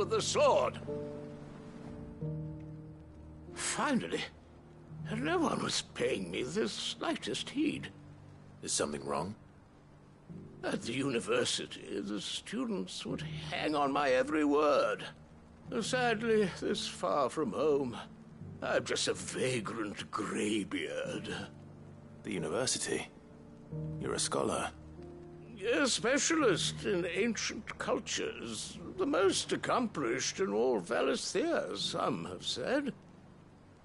with the sword. Finally, no one was paying me the slightest heed. Is something wrong? At the university, the students would hang on my every word. Sadly, this far from home, I'm just a vagrant greybeard. The university? You're a scholar. A specialist in ancient cultures. The most accomplished in all Valisthea, some have said.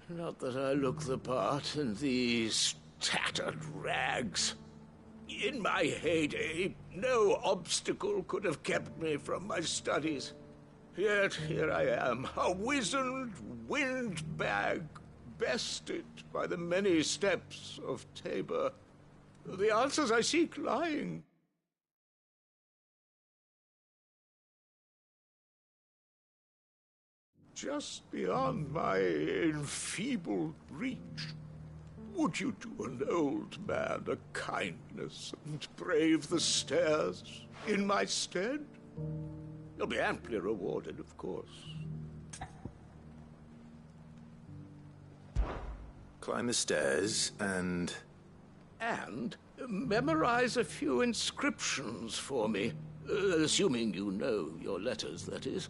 Not that I look the part in these tattered rags. In my heyday, no obstacle could have kept me from my studies. Yet here I am, a wizened windbag, bested by the many steps of Tabor. The answers I seek lying just beyond my enfeebled reach. Would you do an old man a kindness and brave the stairs in my stead? You'll be amply rewarded, of course. Climb the stairs and memorize a few inscriptions for me. Assuming you know your letters, that is.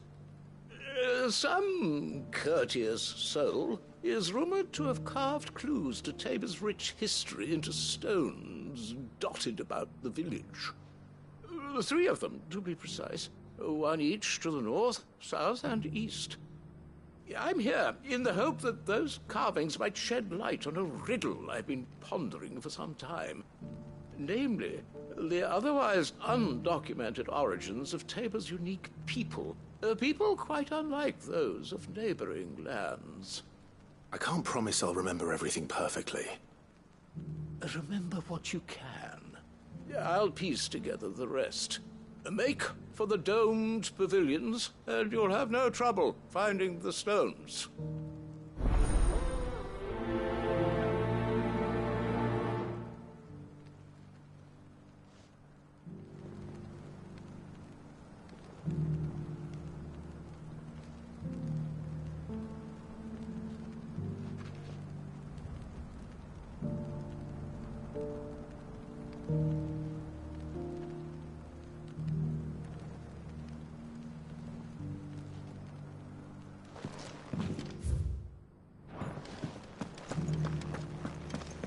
Some courteous soul is rumored to have carved clues to Tabor's rich history into stones dotted about the village. 3 of them, to be precise. 1 each to the north, south, and east. I'm here in the hope that those carvings might shed light on a riddle I've been pondering for some time. Namely, the otherwise undocumented origins of Tabor's unique people. People quite unlike those of neighboring lands. I can't promise I'll remember everything perfectly. Remember what you can. I'll piece together the rest. Make for the domed pavilions, and you'll have no trouble finding the stones.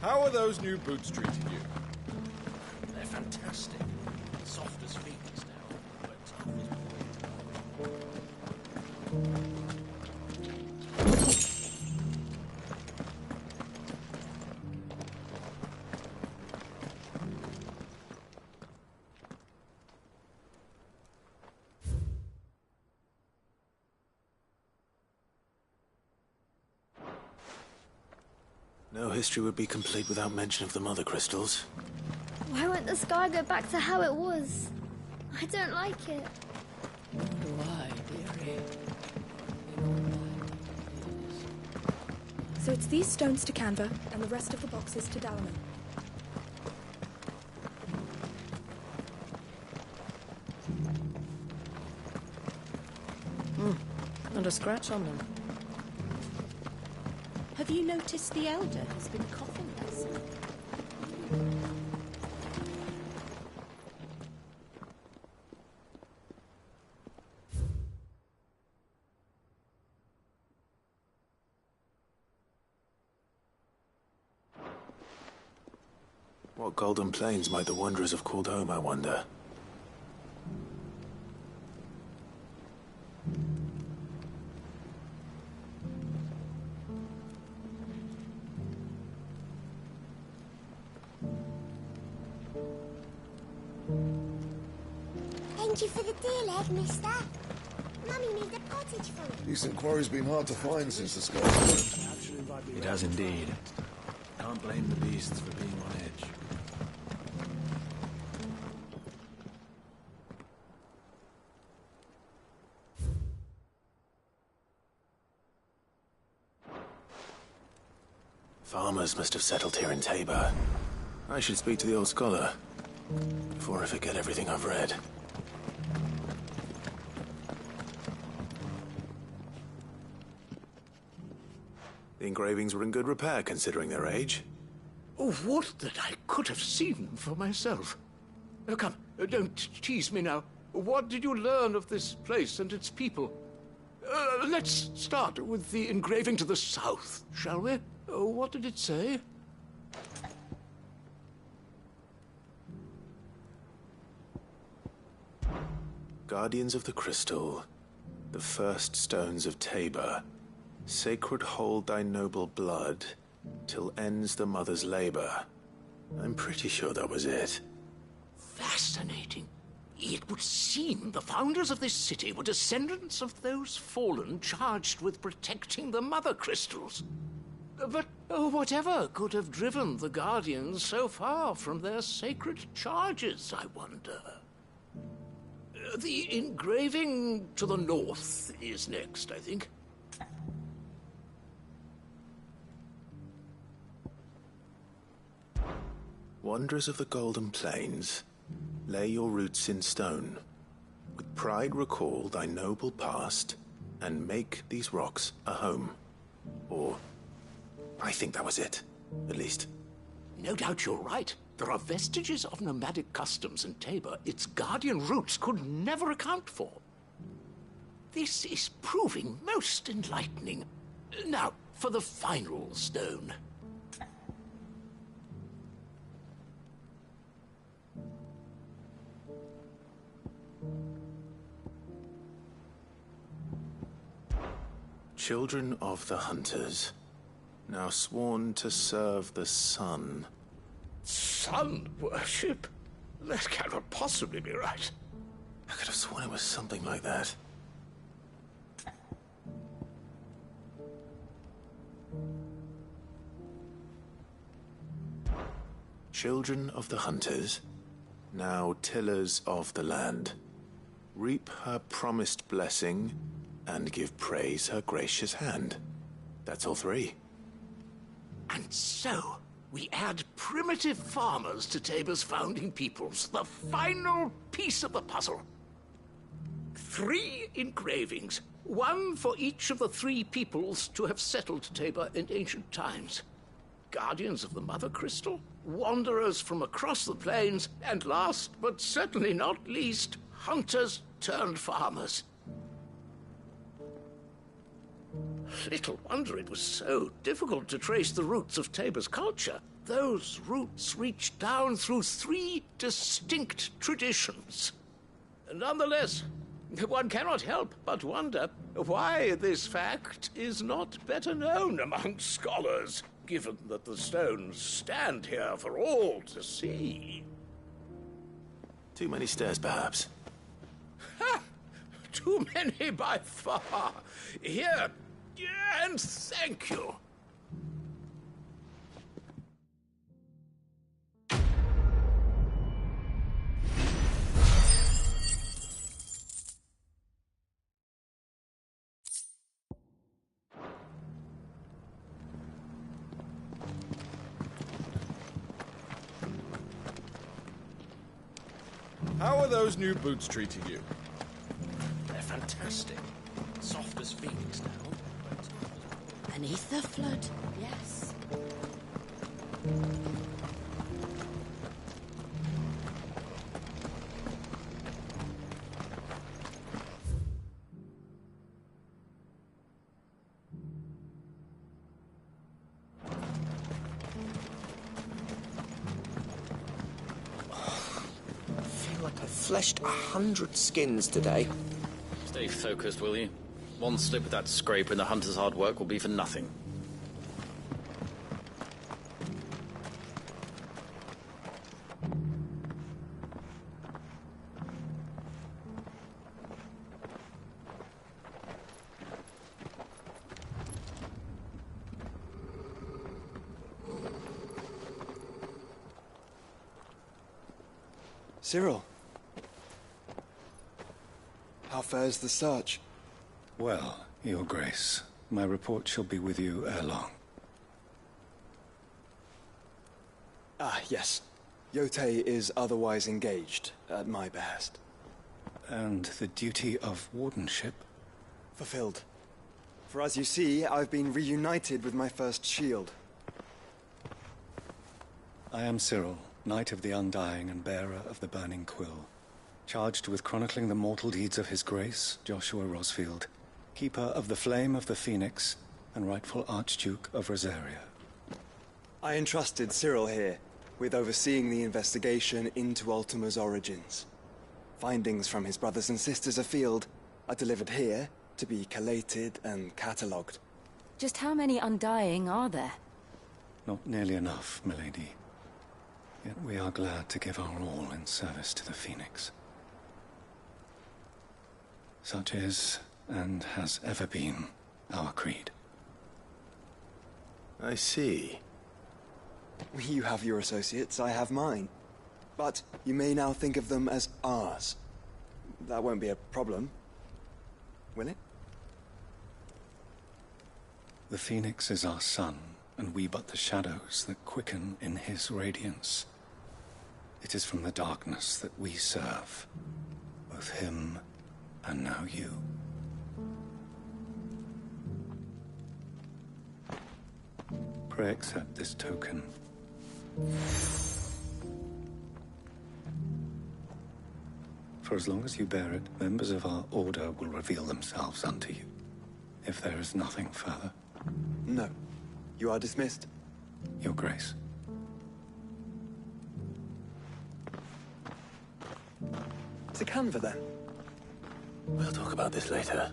How are those new boots treating you? They're fantastic. Soft as Phoenix now, but tough as No history would be complete without mention of the mother crystals. Why won't the sky go back to how it was? I don't like it. Nor do I, dearie. So it's these stones to Canva, and the rest of the boxes to Dalaman. And a scratch on them. Have you noticed the Elder has been coughing less? What golden plains might the wanderers have called home, I wonder? Thank you for the deal, Ed, mister. Mummy moved a cottage for it. Decent quarry's been hard to find since the Scots. It has indeed. Can't blame the beasts for being on edge. Farmers must have settled here in Tabor. I should speak to the old scholar before I forget everything I've read. The engravings were in good repair considering their age. Oh, would that I could have seen them for myself. Come, don't tease me now. What did you learn of this place and its people? Let's start with the engraving to the south, shall we? What did it say? Guardians of the Crystal, the first stones of Tabor, sacred hold thy noble blood, till ends the mother's labor. I'm pretty sure that was it. Fascinating. It would seem the founders of this city were descendants of those fallen charged with protecting the mother crystals. But whatever could have driven the Guardians so far from their sacred charges, I wonder? The engraving to the north is next, I think. Wanderers of the Golden Plains, lay your roots in stone. With pride recall thy noble past, and make these rocks a home. Or, I think that was it, at least. No doubt you're right. There are vestiges of nomadic customs in Tabor its guardian roots could never account for. This is proving most enlightening. Now, for the final stone. Children of the Hunters, now sworn to serve the sun. Sun worship? That cannot possibly be right. I could have sworn it was something like that. Children of the Hunters, now tillers of the land, reap her promised blessing and give praise her gracious hand. That's all three. And so, we add primitive farmers to Tabor's founding peoples, the final piece of the puzzle. 3 engravings, one for each of the 3 peoples to have settled Tabor in ancient times. Guardians of the Mother Crystal, wanderers from across the plains, and last but certainly not least, hunters turned farmers. Little wonder it was so difficult to trace the roots of Tabor's culture. Those roots reach down through 3 distinct traditions. Nonetheless, one cannot help but wonder why this fact is not better known among scholars, given that the stones stand here for all to see. Too many stairs, perhaps. Ha! Too many by far. Here, and thank you. How are those new boots treating you? They're fantastic. Soft as Phoenix now. Beneath the flood, yes. Fleshed 100 skins today. Stay focused, will you? One slip with that scraper and the hunter's hard work will be for nothing. Cyril. How fares the search? Well, Your Grace, my report shall be with you ere long. Ah, yes. Yotei is otherwise engaged, at my behest. And the duty of wardenship? Fulfilled. For as you see, I've been reunited with my first shield. I am Cyril, Knight of the Undying and bearer of the Burning Quill, charged with chronicling the mortal deeds of His Grace, Joshua Rosfield, keeper of the Flame of the Phoenix and rightful Archduke of Rosaria. I entrusted Cyril here with overseeing the investigation into Ultima's origins. Findings from his brothers and sisters afield are delivered here to be collated and catalogued. Just how many Undying are there? Not nearly enough, milady. Yet we are glad to give our all in service to the Phoenix. Such is, and has ever been, our creed. I see. You have your associates, I have mine. But you may now think of them as ours. That won't be a problem, will it? The Phoenix is our sun, and we but the shadows that quicken in his radiance. It is from the darkness that we serve, both him and now you. Pray accept this token. For as long as you bear it, members of our order will reveal themselves unto you. If there is nothing further. No. You are dismissed. Your Grace. To Canva, then. We'll talk about this later.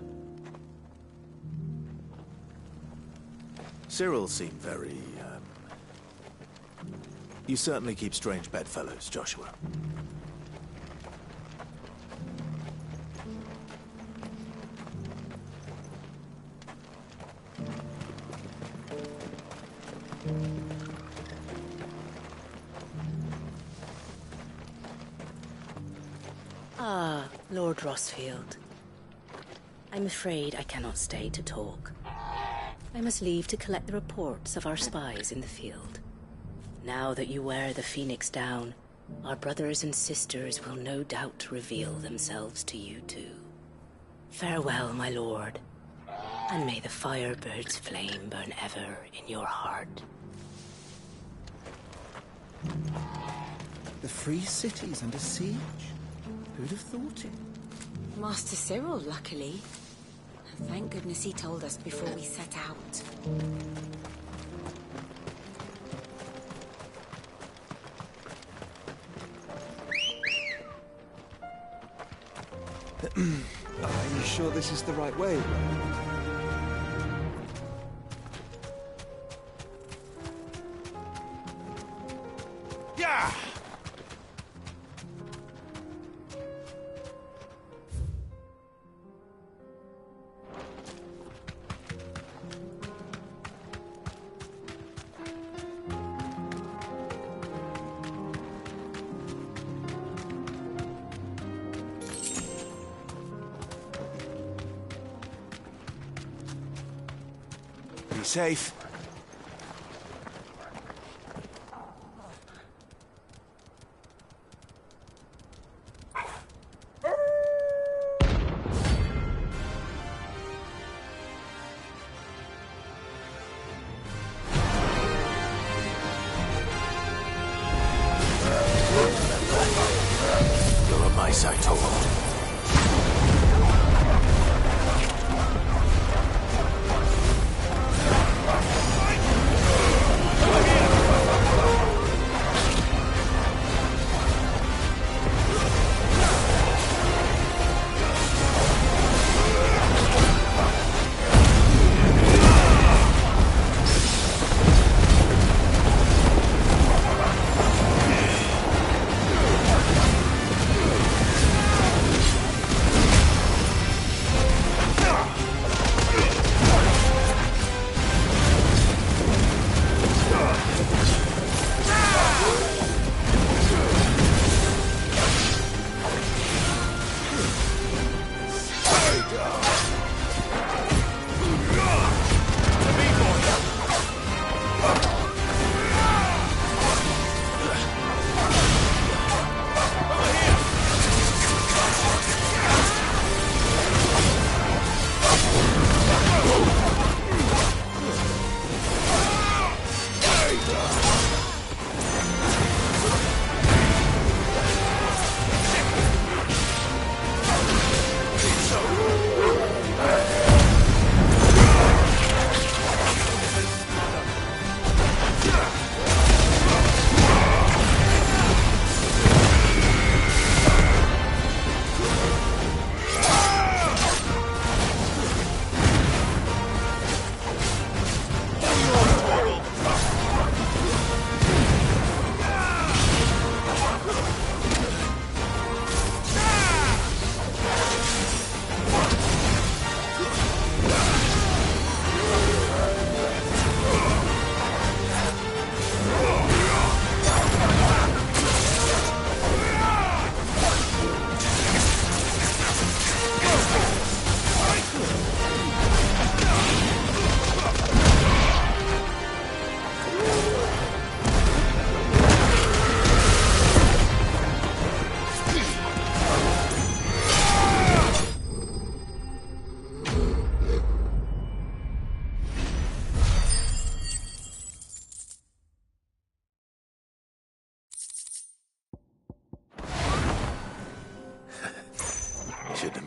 Cyril seemed very, You certainly keep strange bedfellows, Joshua. Ah, Lord Rosfield. I'm afraid I cannot stay to talk. I must leave to collect the reports of our spies in the field. Now that you wear the Phoenix down, our brothers and sisters will no doubt reveal themselves to you too. Farewell, my lord, and may the Firebird's flame burn ever in your heart. The free city's under siege? Who'd have thought it? Master Cyril, luckily. Thank goodness he told us before we set out. Are you sure this is the right way? Yeah! Be safe. You're on my side, Torvald.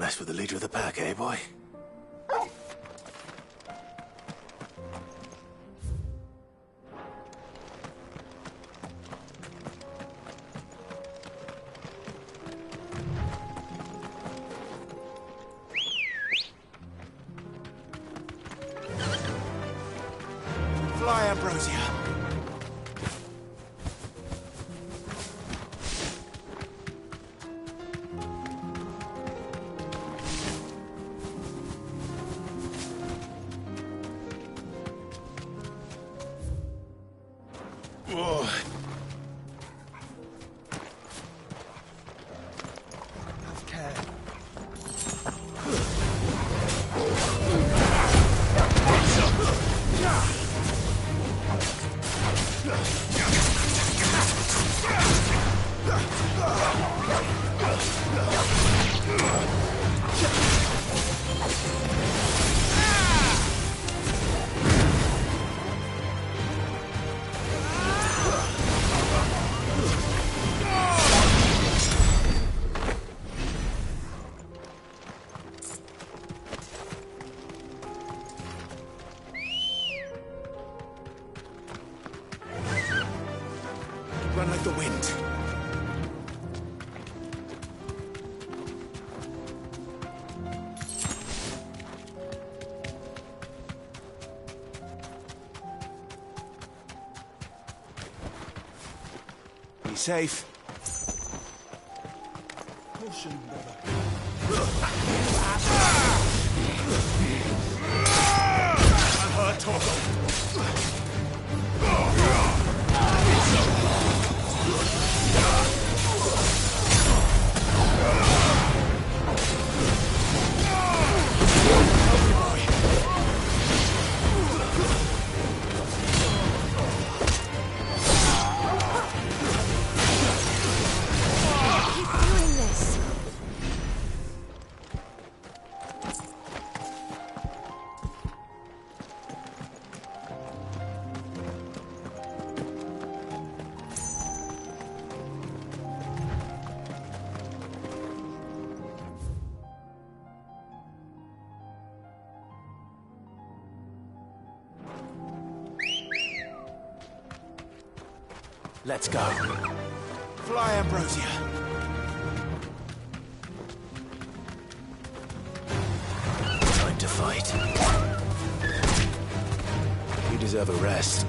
mess with the leader of the pack, eh, boy? Fly, Ambrosia. Have care. Run like the wind. Be safe. Caution, brother. I'm hurt, Torgo. Let's go. Fly, Ambrosia. Time to fight. You deserve a rest.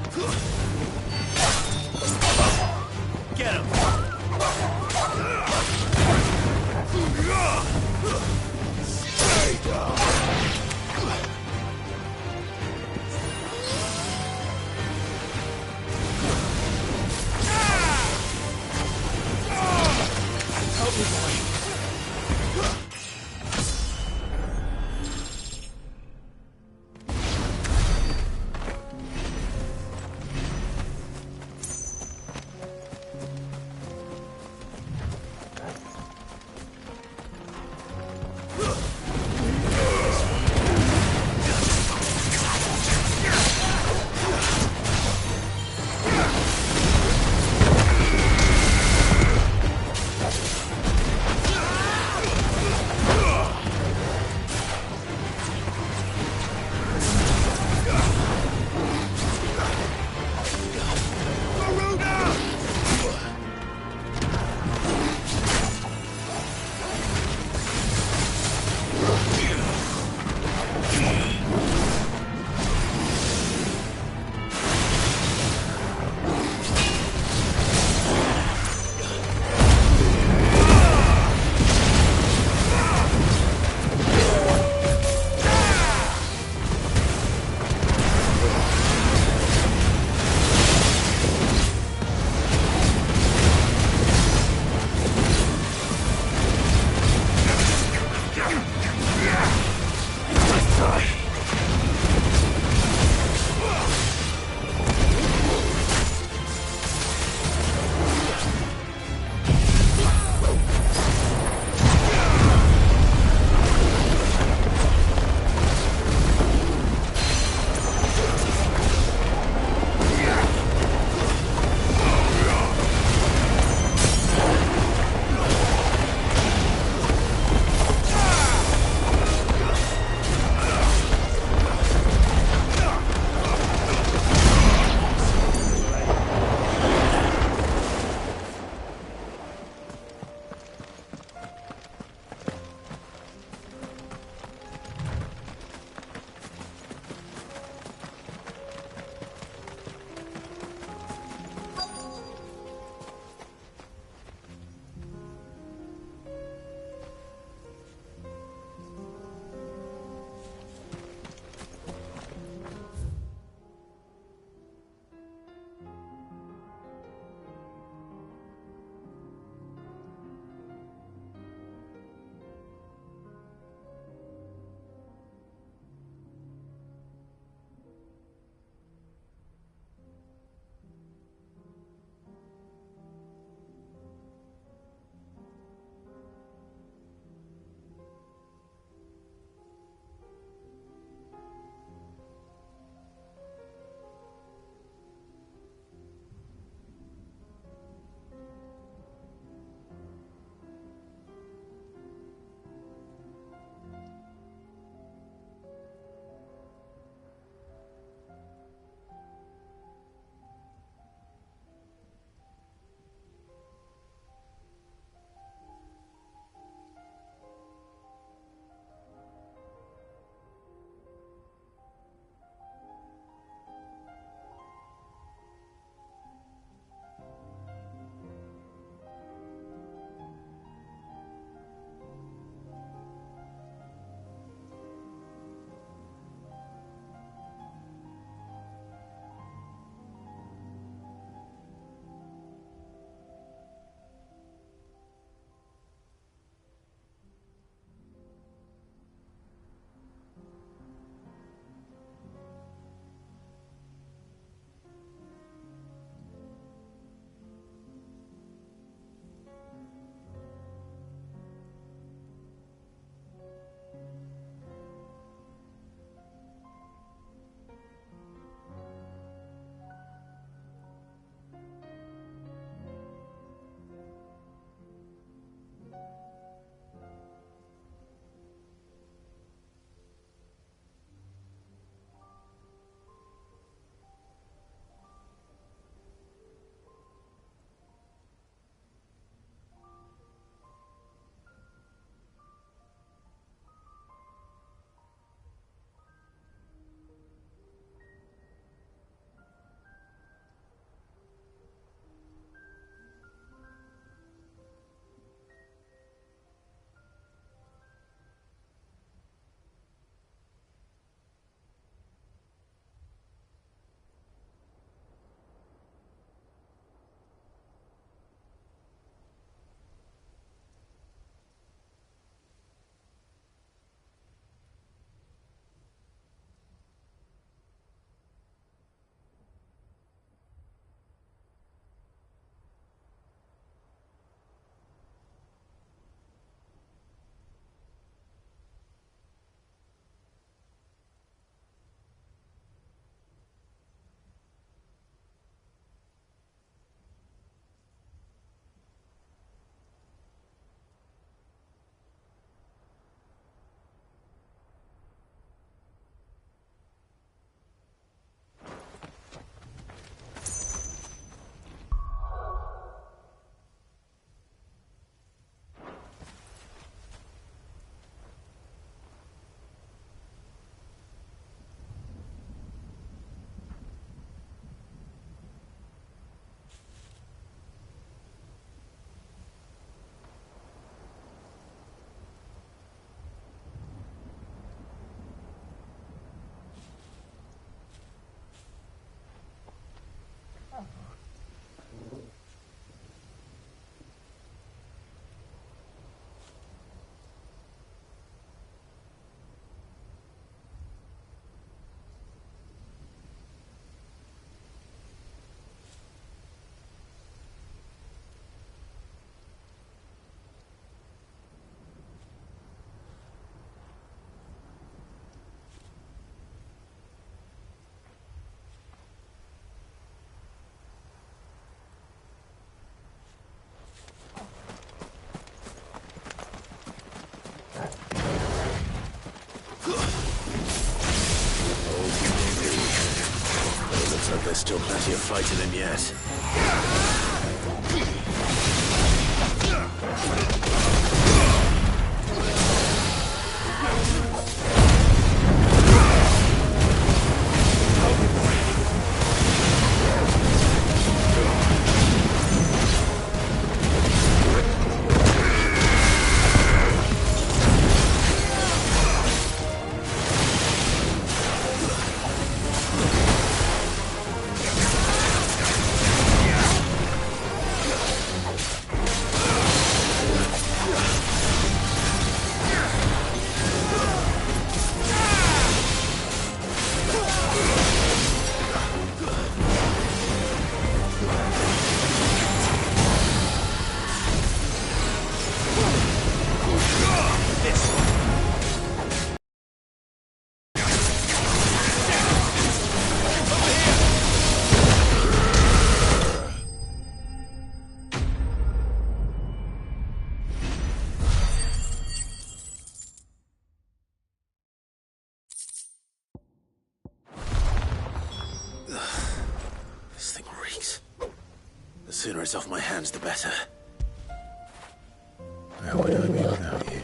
Get him! Stay down! Help me, boy. But there's still plenty of fight in him yet. The sooner it's off my hands, the better. Where would I be without you?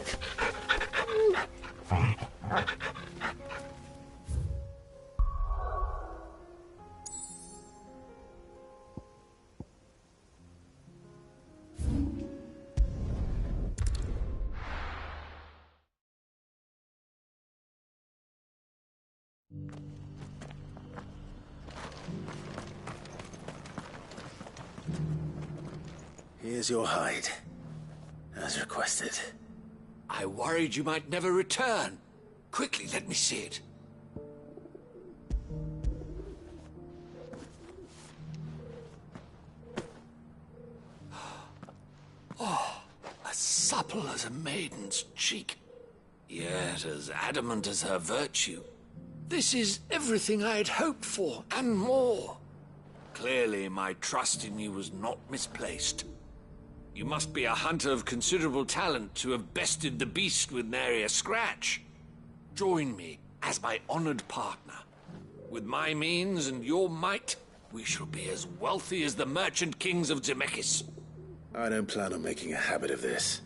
Here's your hide, as requested. I worried you might never return. Quickly, let me see it. Oh, as supple as a maiden's cheek, yet as adamant as her virtue. This is everything I had hoped for, and more. Clearly, my trust in you was not misplaced. You must be a hunter of considerable talent to have bested the beast with nary a scratch. Join me as my honored partner. With my means and your might, we shall be as wealthy as the merchant kings of Zemeckis. I don't plan on making a habit of this.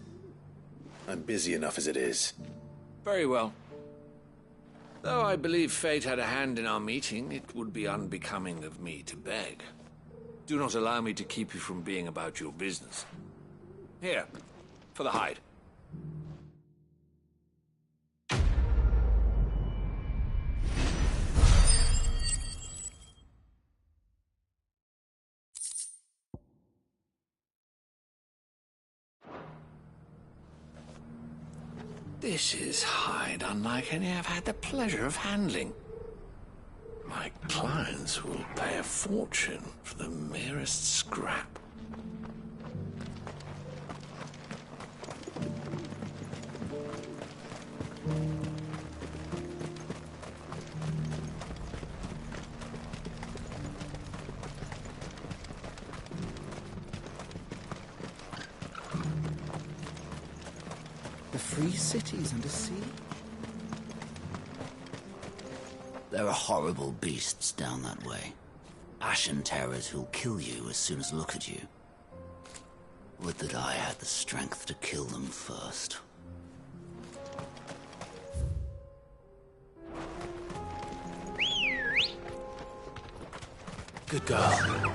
I'm busy enough as it is. Very well. Though I believe fate had a hand in our meeting, it would be unbecoming of me to beg. Do not allow me to keep you from being about your business. Here, for the hide. This is hide unlike any I've had the pleasure of handling. My clients will pay a fortune for the merest scrap. The free cities and a sea? There are horrible beasts down that way. Ashen terrors who'll kill you as soon as look at you. Would that I had the strength to kill them first. Good girl.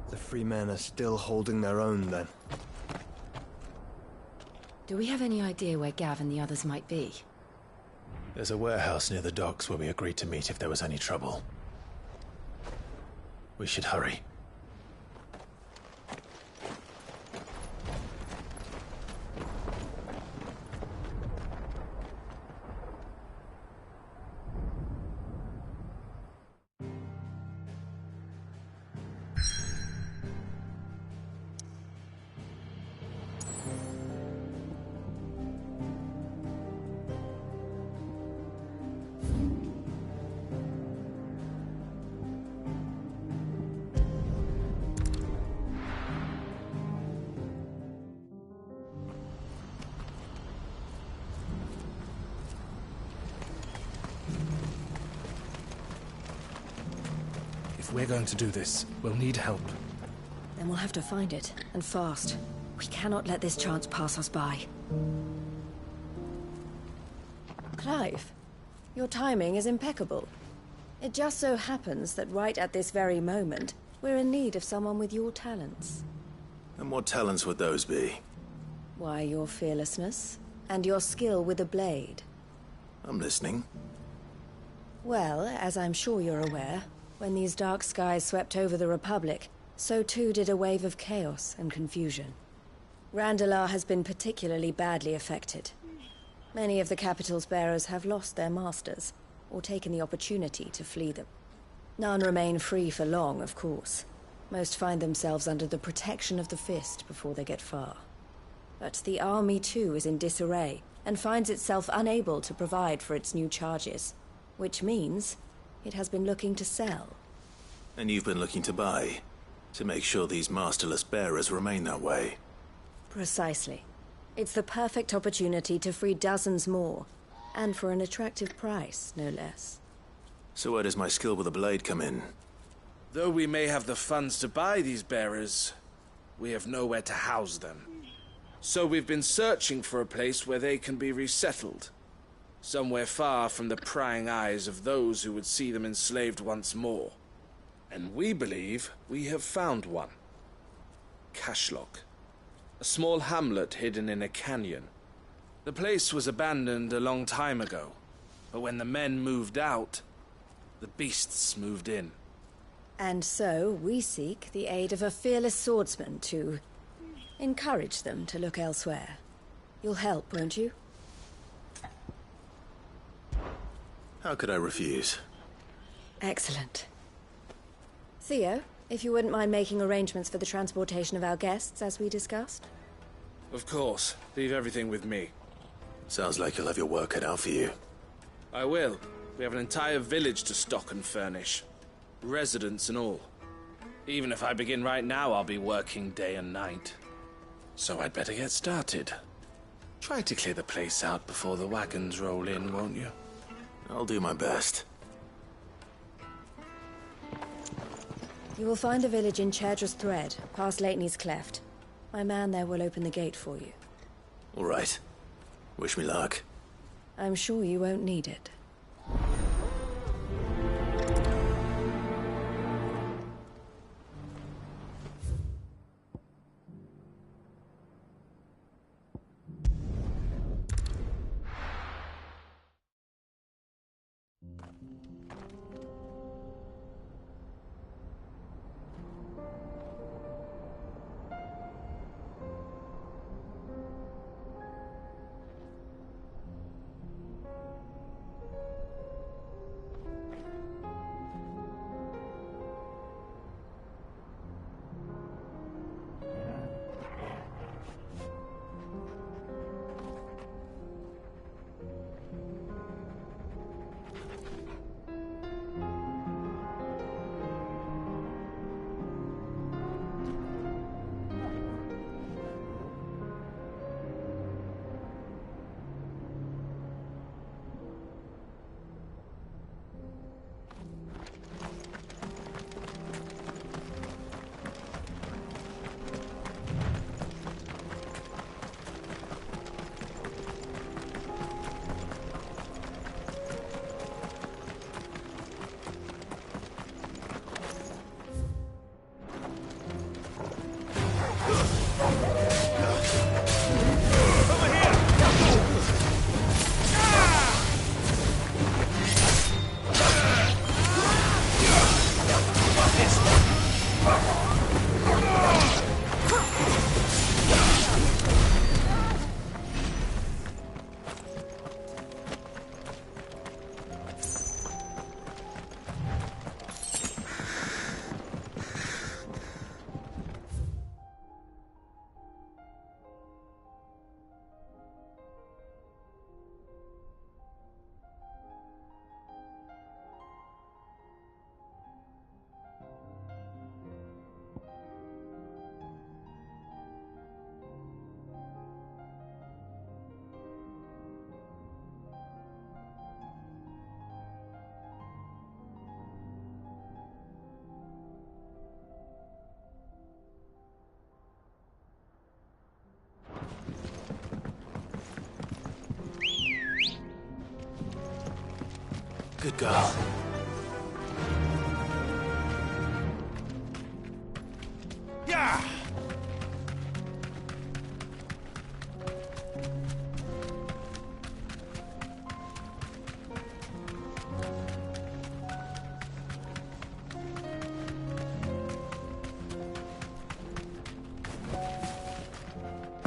The free men are still holding their own, then. Do we have any idea where Gav and the others might be? There's a warehouse near the docks where we agreed to meet if there was any trouble. We should hurry. If we're going to do this, we'll need help. Then we'll have to find it, and fast. We cannot let this chance pass us by. Clive, your timing is impeccable. It just so happens that right at this very moment, we're in need of someone with your talents. And what talents would those be? Why, your fearlessness, and your skill with a blade. I'm listening. Well, as I'm sure you're aware, when these dark skies swept over the Republic, so too did a wave of chaos and confusion. Randalar has been particularly badly affected. Many of the capital's bearers have lost their masters, or taken the opportunity to flee them. None remain free for long, of course. Most find themselves under the protection of the Fist before they get far. But the army too is in disarray, and finds itself unable to provide for its new charges. Which means it has been looking to sell. And you've been looking to buy, to make sure these masterless bearers remain that way. Precisely. It's the perfect opportunity to free dozens more, and for an attractive price, no less. So where does my skill with a blade come in? Though we may have the funds to buy these bearers, we have nowhere to house them. So we've been searching for a place where they can be resettled. Somewhere far from the prying eyes of those who would see them enslaved once more. And we believe we have found one. Cashlock. A small hamlet hidden in a canyon. The place was abandoned a long time ago, but when the men moved out, the beasts moved in. And so we seek the aid of a fearless swordsman to encourage them to look elsewhere. You'll help, won't you? How could I refuse? Excellent. Theo, if you wouldn't mind making arrangements for the transportation of our guests, as we discussed. Of course. Leave everything with me. Sounds like you'll have your work cut out for you. I will. We have an entire village to stock and furnish. Residents and all. Even if I begin right now, I'll be working day and night. So I'd better get started. Try to clear the place out before the wagons roll in, won't you? I'll do my best. You will find the village in Chadra's Thread, past Lateney's Cleft. My man there will open the gate for you. All right. Wish me luck. I'm sure you won't need it. Good girl. Yeah!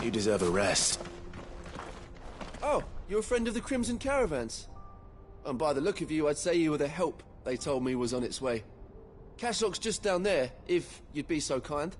You deserve a rest. Oh, you're a friend of the Crimson Caravans. And by the look of you, I'd say you were the help they told me was on its way. Cashlock's just down there, if you'd be so kind.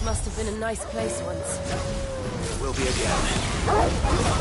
Must have been a nice place once. Will be again.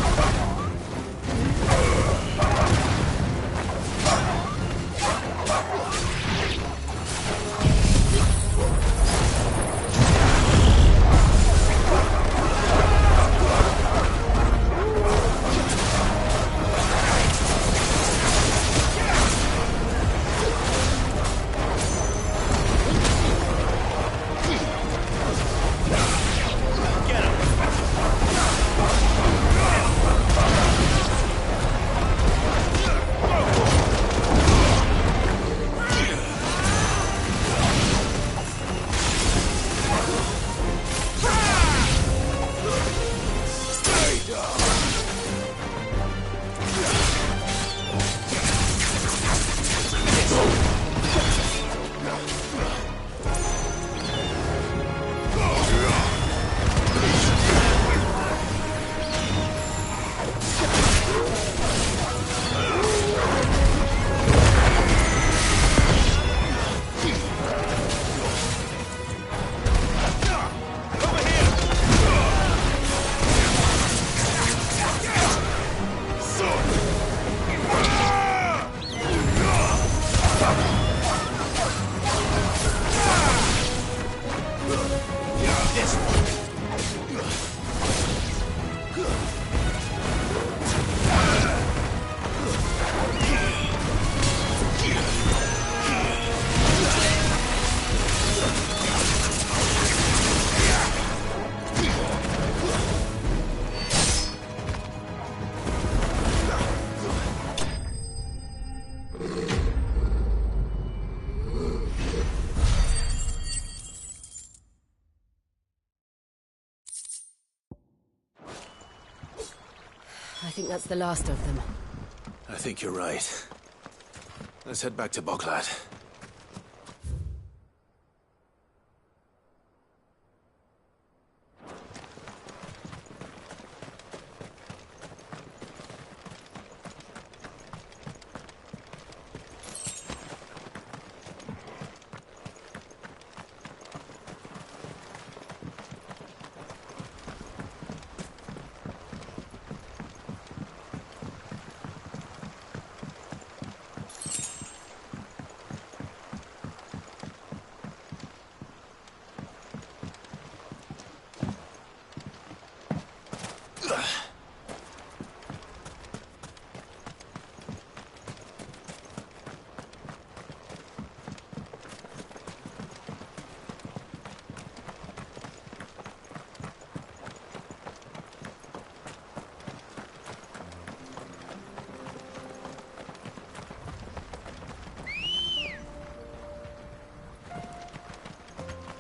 I think that's the last of them. I think you're right. Let's head back to Boklat.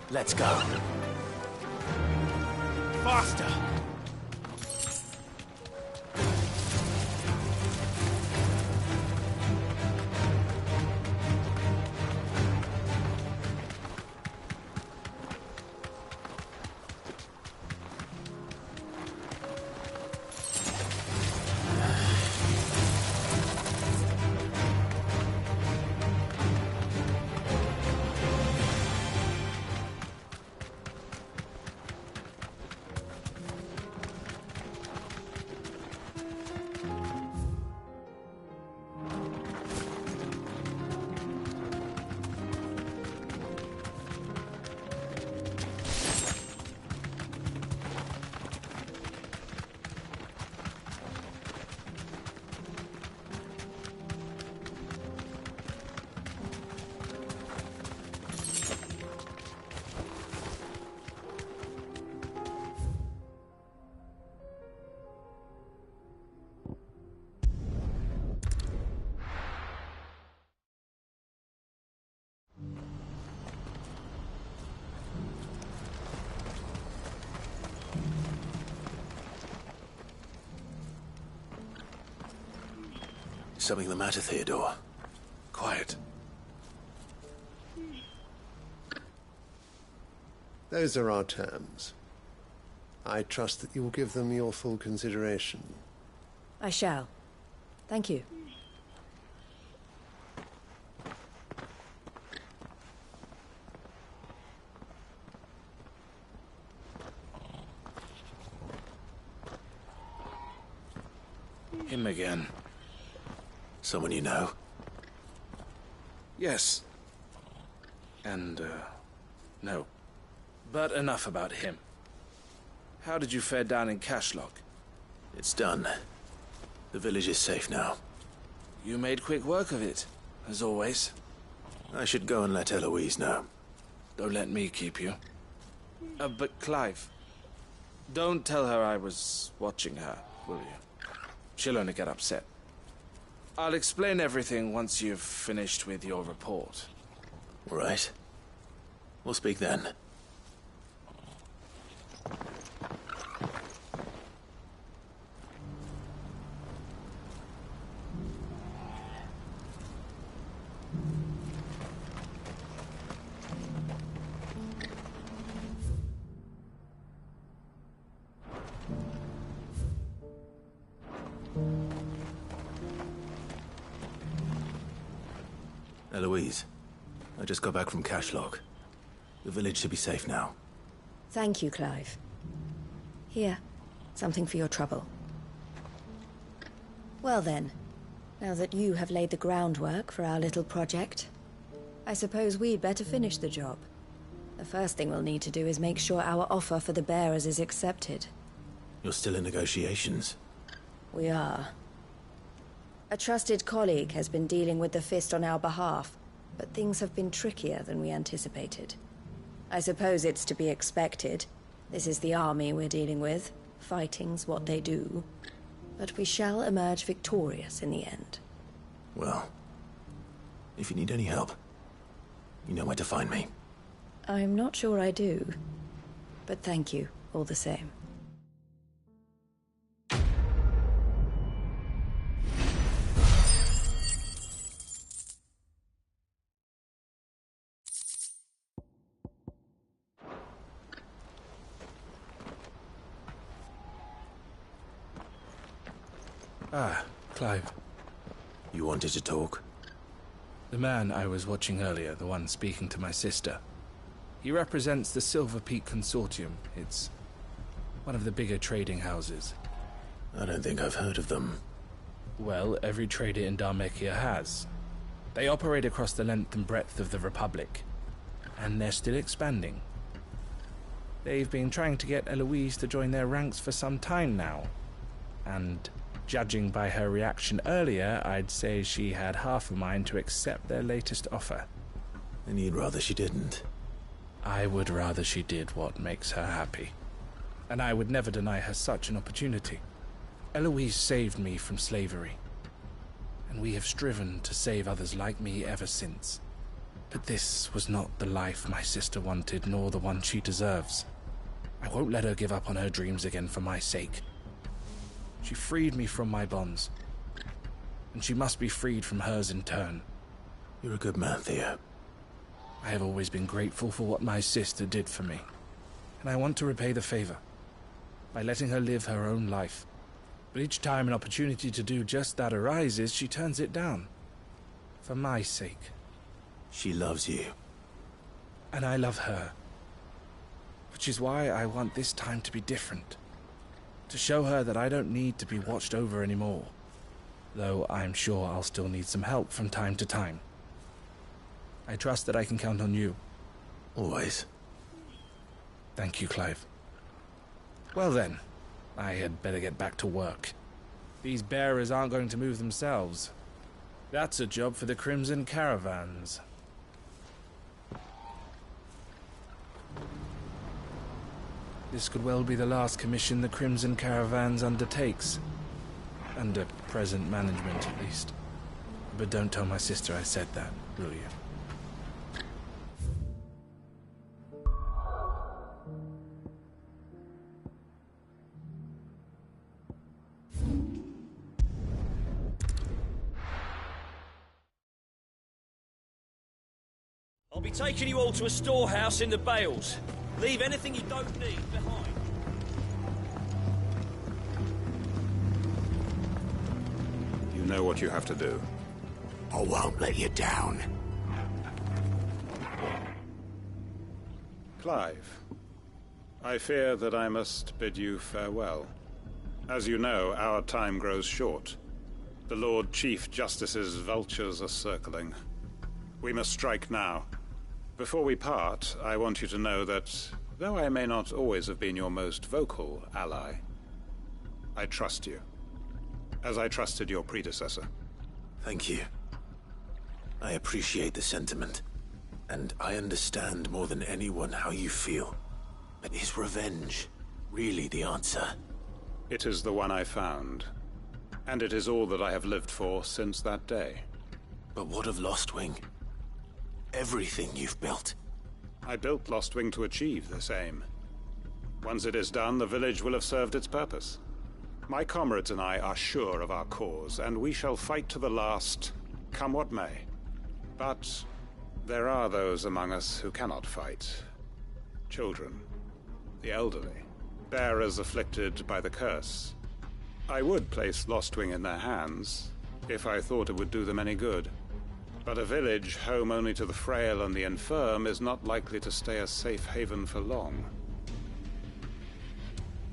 Let's go. Faster! Something the matter, Theodore? Quiet. Those are our terms. I trust that you will give them your full consideration. I shall. Thank you. Him again. Someone you know? Yes. And, no. But enough about him. How did you fare down in Cashlock? It's done. The village is safe now. You made quick work of it, as always. I should go and let Eloise know. Don't let me keep you. But Clive, don't tell her I was watching her, will you? She'll only get upset. I'll explain everything once you've finished with your report. All right. We'll speak then. Eloise, I just got back from Cashlock. The village should be safe now. Thank you, Clive. Here, something for your trouble. Well then, now that you have laid the groundwork for our little project, I suppose we'd better finish the job. The first thing we'll need to do is make sure our offer for the bearers is accepted. You're still in negotiations? We are. A trusted colleague has been dealing with the Fist on our behalf, but things have been trickier than we anticipated. I suppose it's to be expected. This is the army we're dealing with. Fighting's what they do. But we shall emerge victorious in the end. Well, if you need any help, you know where to find me. I'm not sure I do, but thank you all the same. Ah, Clive. You wanted to talk? The man I was watching earlier, the one speaking to my sister. He represents the Silver Peak Consortium. It's one of the bigger trading houses. I don't think I've heard of them. Well, every trader in Dhalmekia has. They operate across the length and breadth of the Republic, and they're still expanding. They've been trying to get Eloise to join their ranks for some time now, and judging by her reaction earlier, I'd say she had half a mind to accept their latest offer. And you'd rather she didn't? I would rather she did what makes her happy. And I would never deny her such an opportunity. Eloise saved me from slavery, and we have striven to save others like me ever since. But this was not the life my sister wanted, nor the one she deserves. I won't let her give up on her dreams again for my sake. She freed me from my bonds, and she must be freed from hers in turn. You're a good man, Theo. I have always been grateful for what my sister did for me, and I want to repay the favor by letting her live her own life. But each time an opportunity to do just that arises, she turns it down. For my sake. She loves you. And I love her. Which is why I want this time to be different. To show her that I don't need to be watched over anymore. Though I'm sure I'll still need some help from time to time. I trust that I can count on you. Always. Thank you, Clive. Well then, I had better get back to work. These bearers aren't going to move themselves. That's a job for the Crimson Caravans. This could well be the last commission the Crimson Caravans undertakes. Under present management, at least. But don't tell my sister I said that, will you? taking you all to a storehouse in the Bales. Leave anything you don't need behind. You know what you have to do. I won't let you down. Clive, I fear that I must bid you farewell. As you know, our time grows short. The Lord Chief Justice's vultures are circling. We must strike now. Before we part, I want you to know that, though I may not always have been your most vocal ally, I trust you, as I trusted your predecessor. Thank you. I appreciate the sentiment, and I understand more than anyone how you feel. But is revenge really the answer? It is the one I found, and it is all that I have lived for since that day. But what of Lostwing? Everything you've built. I built Lostwing to achieve this aim. Once it is done, the village will have served its purpose. My comrades and I are sure of our cause, and we shall fight to the last, come what may. But there are those among us who cannot fight. Children, the elderly, bearers afflicted by the curse. I would place Lostwing in their hands, if I thought it would do them any good. But a village home only to the frail and the infirm is not likely to stay a safe haven for long.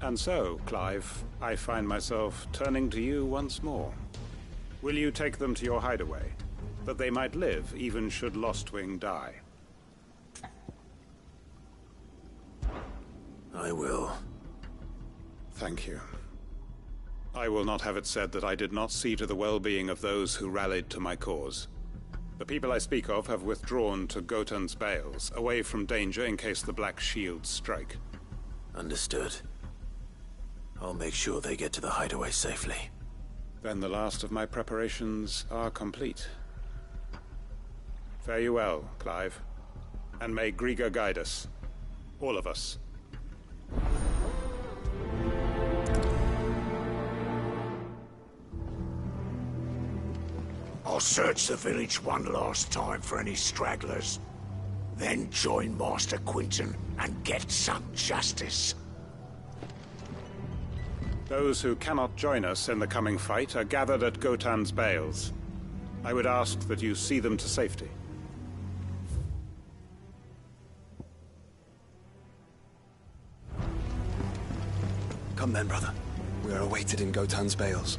And so, Clive, I find myself turning to you once more. Will you take them to your hideaway, that they might live even should Lostwing die? I will. Thank you. I will not have it said that I did not see to the well-being of those who rallied to my cause. The people I speak of have withdrawn to Gotan's Bales, away from danger in case the Black Shields strike. Understood. I'll make sure they get to the hideaway safely. Then the last of my preparations are complete. Fare you well, Clive. And may Griga guide us. All of us. I'll search the village one last time for any stragglers. Then join Master Quinton and get some justice. Those who cannot join us in the coming fight are gathered at Gotan's Bales. I would ask that you see them to safety. Come then, brother. We are awaited in Gotan's Bales.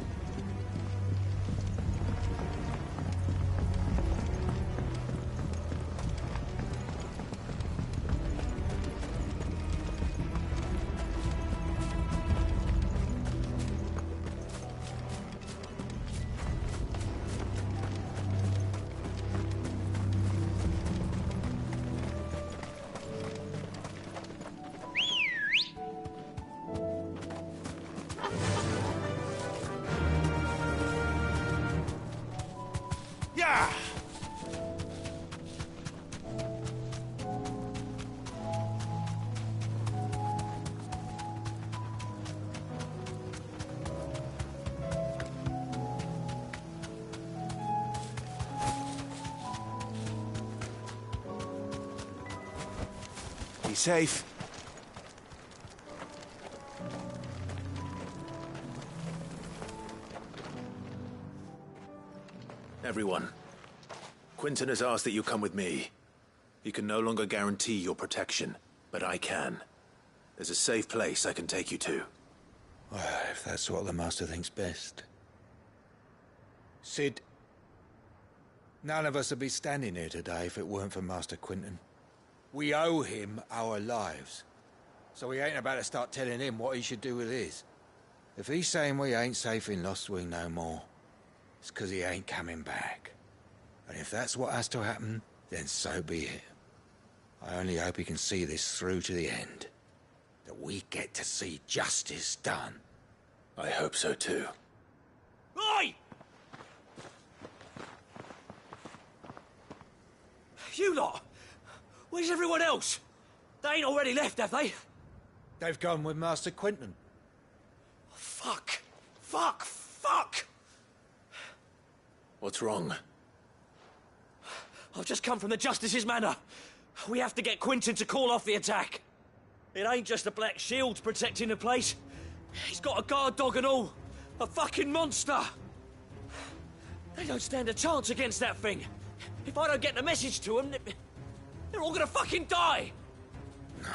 Be safe. Everyone, Quinton has asked that you come with me. He can no longer guarantee your protection, but I can. There's a safe place I can take you to. Well, if that's what the Master thinks best. Sid, none of us would be standing here today if it weren't for Master Quinton. We owe him our lives, so we ain't about to start telling him what he should do with his. If he's saying we ain't safe in Lostwing no more, it's 'cause he ain't coming back. And if that's what has to happen, then so be it. I only hope he can see this through to the end. That we get to see justice done. I hope so too. Oi! You lot! Where's everyone else? They ain't already left, have they? They've gone with Master Quinton. Fuck! Fuck! Fuck! What's wrong? I've just come from the Justice's manor. We have to get Quinton to call off the attack. It ain't just the Black Shields protecting the place. He's got a guard dog and all. A fucking monster. They don't stand a chance against that thing. If I don't get the message to them, they're all gonna fucking die. No.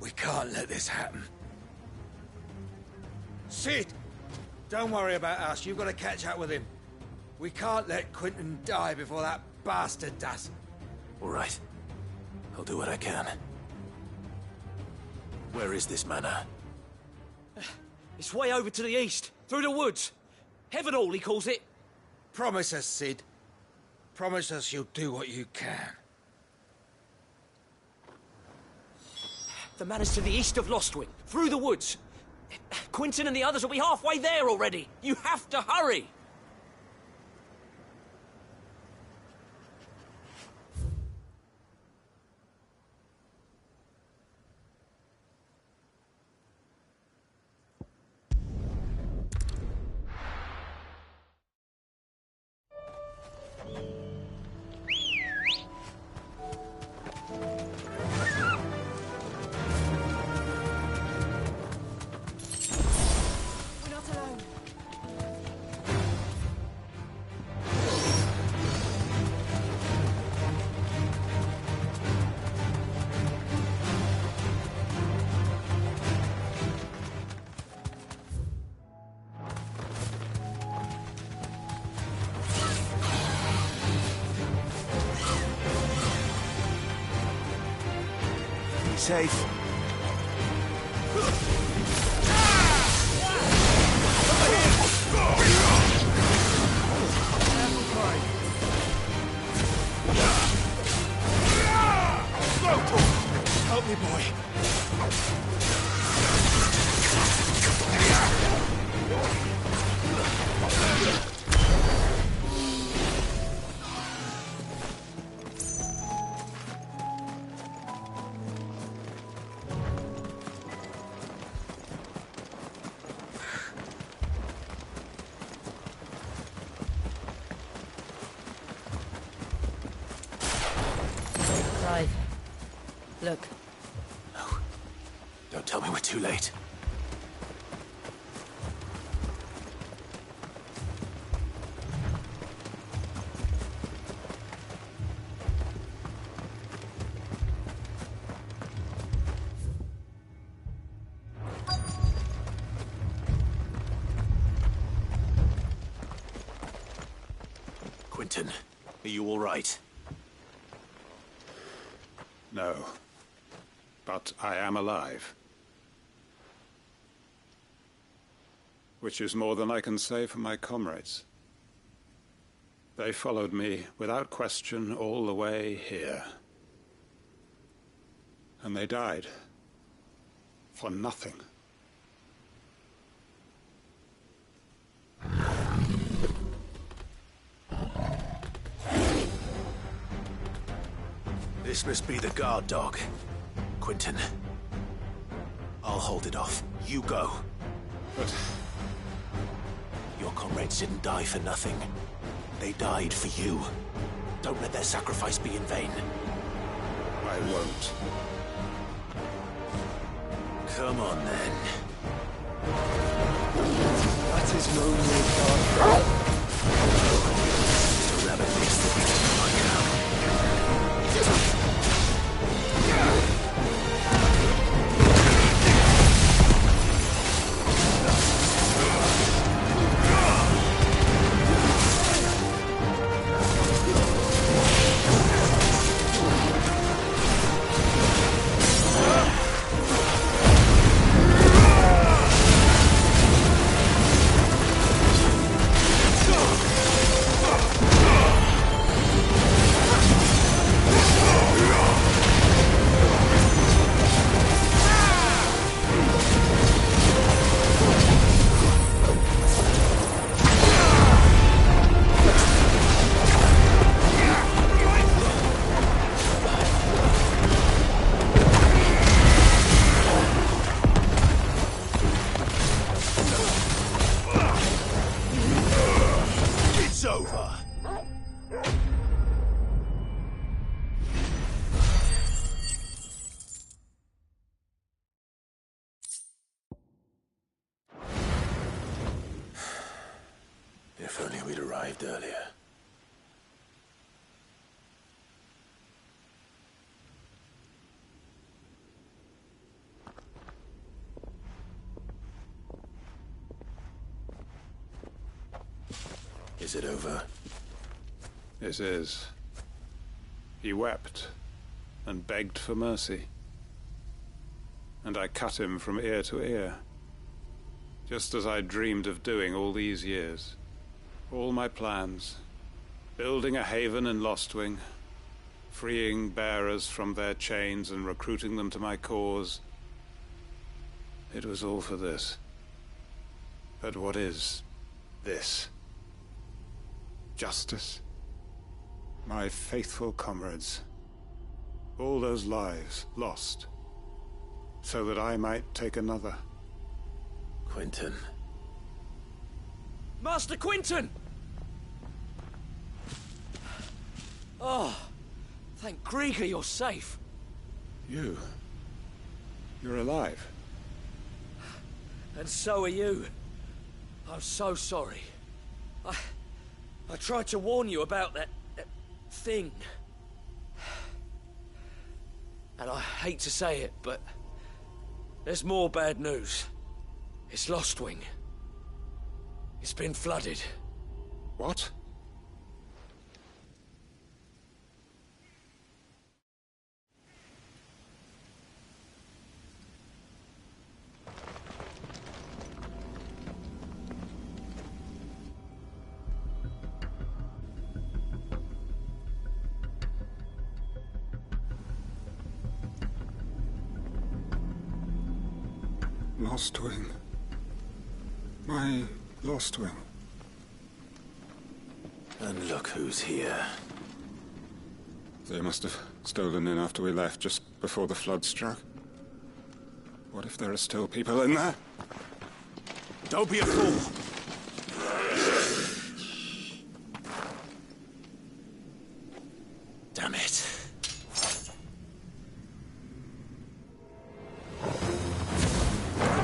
We can't let this happen. Sid! Don't worry about us. You've got to catch up with him. We can't let Quinton die before that bastard does. All right. I'll do what I can. Where is this manor? It's way over to the east, through the woods. Heavenhall, he calls it. Promise us, Sid. Promise us you'll do what you can. The manor's to the east of Lostwing, through the woods. Quinton and the others will be halfway there already. You have to hurry. Safe. Help me, boy. Clive. Look. No. Don't tell me we're too late. Quinton, are you all right? No. But I am alive. Which is more than I can say for my comrades. They followed me without question all the way here. And they died. For nothing. This must be the guard dog. Quinton. I'll hold it off. You go. But... your comrades didn't die for nothing. They died for you. Don't let their sacrifice be in vain. I won't. Come on, then. That is no mere guard. Just a rabbit makes the beast of my cow. arrived earlier. Is it over? It is. He wept and begged for mercy. And I cut him from ear to ear, just as I dreamed of doing all these years. All my plans, building a haven in Lostwing, freeing bearers from their chains and recruiting them to my cause. It was all for this. But what is this? Justice? My faithful comrades. All those lives lost, so that I might take another. Quentin. Master Quentin! Oh, thank Grieger you're safe. You're alive. And so are you. I'm so sorry. I tried to warn you about that thing. And I hate to say it, but there's more bad news. It's Lostwing. It's been flooded. What? Lostwing. My Lostwing. And look who's here. They must have stolen in after we left, just before the flood struck. What if there are still people in there? Don't be a fool! Damn it.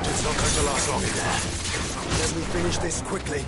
It's not going to last long in there. Let me finish this quickly.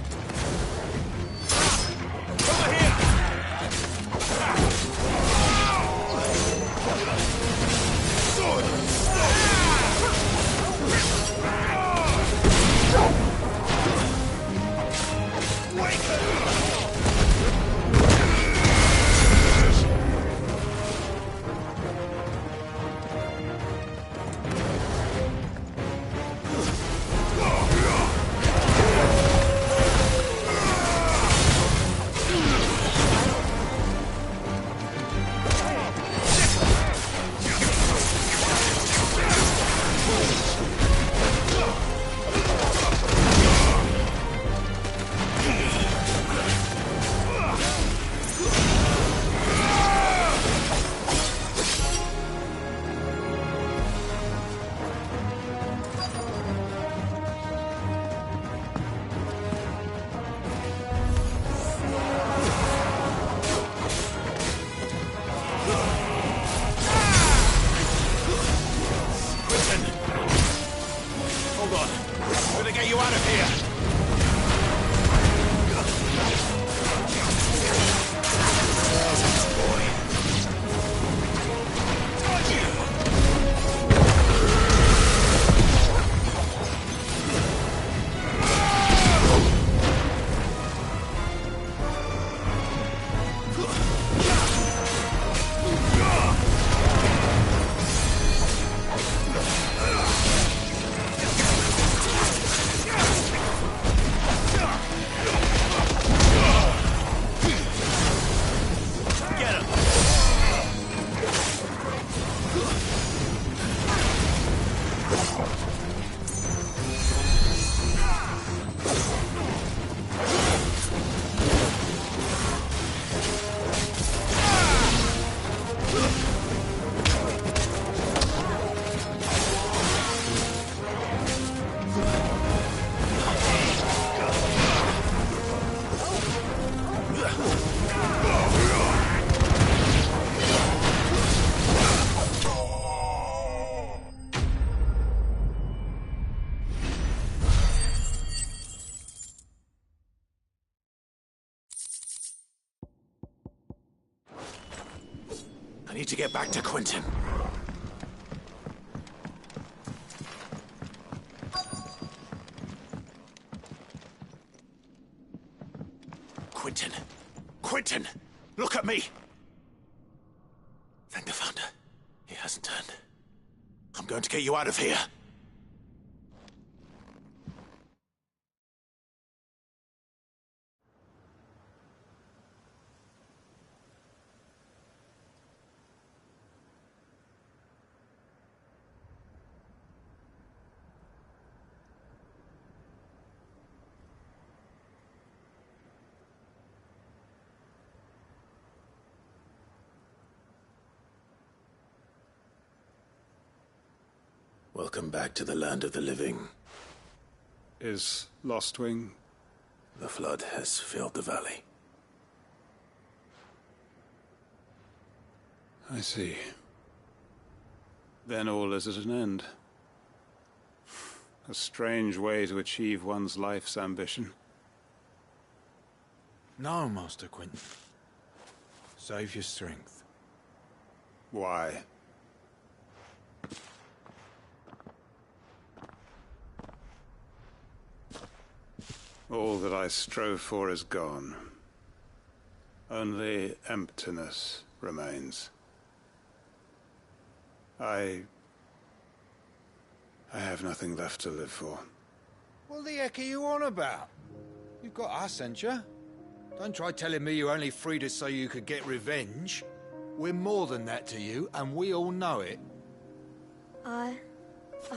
Over here! need to get back to Quentin. Quentin! Quentin! Look at me! Thank the Founder. He hasn't turned. I'm going to get you out of here. Welcome back to the land of the living. Is Lostwing? The flood has filled the valley. I see. Then all is at an end. A strange way to achieve one's life's ambition. No, Master Quentin. Save your strength. Why? All that I strove for is gone. Only emptiness remains. I have nothing left to live for. What the heck are you on about? You've got us, ain't you? Don't try telling me you only freed us so you could get revenge. We're more than that to you, and we all know it. I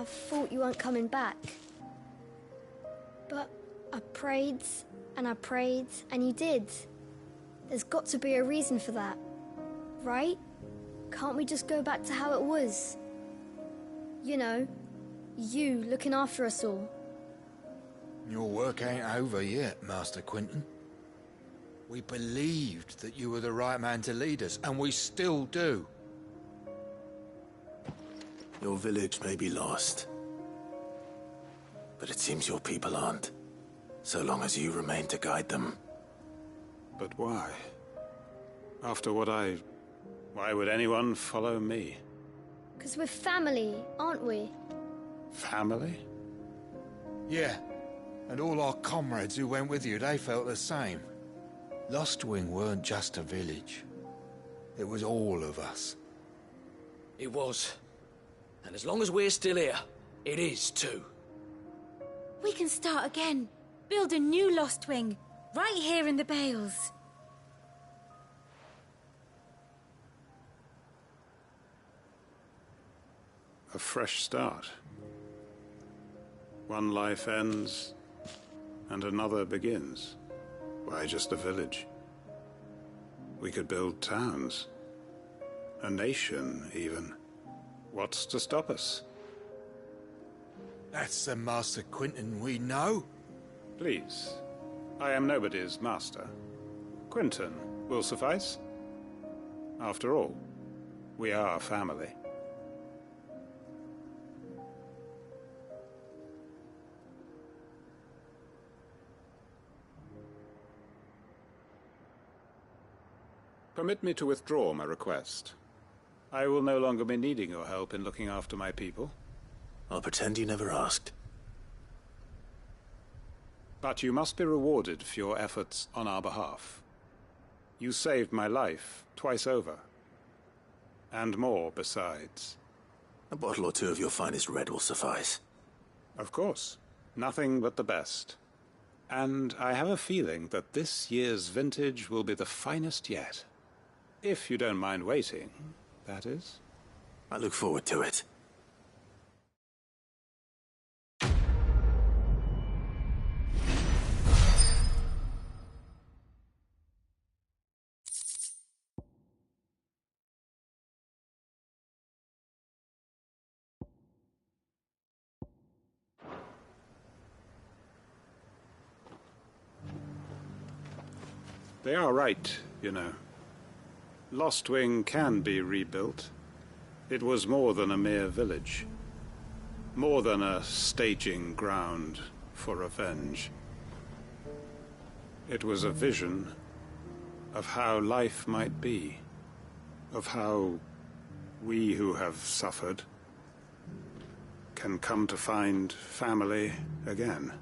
thought you weren't coming back. But I prayed, and you did. There's got to be a reason for that, right? Can't we just go back to how it was? You know, you looking after us all. Your work ain't over yet, Master Quentin. We believed that you were the right man to lead us, and we still do. Your village may be lost, but it seems your people aren't. So long as you remain to guide them. But why? After what why would anyone follow me? 'Cause we're family, aren't we? Family? Yeah, and all our comrades who went with you, they felt the same. Lostwing weren't just a village. It was all of us. It was. And as long as we're still here, it is too. We can start again. Build a new Lostwing, right here in the Bales. A fresh start. One life ends, and another begins. Why just a village? We could build towns. A nation, even. What's to stop us? That's the Master Quentin we know. Please. I am nobody's master. Quentin will suffice. After all, we are family. Permit me to withdraw my request. I will no longer be needing your help in looking after my people. I'll pretend you never asked. But you must be rewarded for your efforts on our behalf. You saved my life twice over. And more besides. A bottle or two of your finest red will suffice. Of course. Nothing but the best. And I have a feeling that this year's vintage will be the finest yet. If you don't mind waiting, that is. I look forward to it. They are right, you know. Lostwing can be rebuilt. It was more than a mere village. More than a staging ground for revenge. It was a vision of how life might be. of how we who have suffered can come to find family again.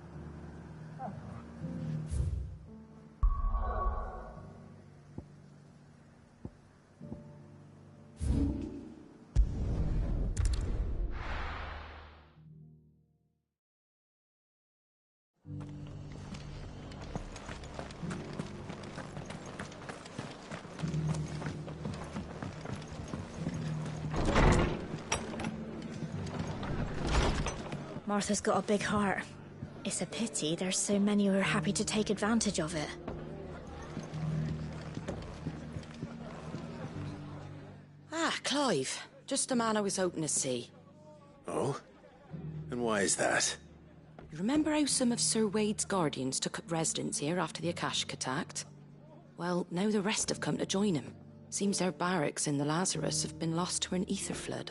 Martha's got a big heart. It's a pity there's so many who are happy to take advantage of it. Ah, Clive. Just the man I was hoping to see. Oh? And why is that? You remember how some of Sir Wade's guardians took up residence here after the Akashic attacked? Well, now the rest have come to join him. Seems their barracks in the Lazarus have been lost to an ether flood.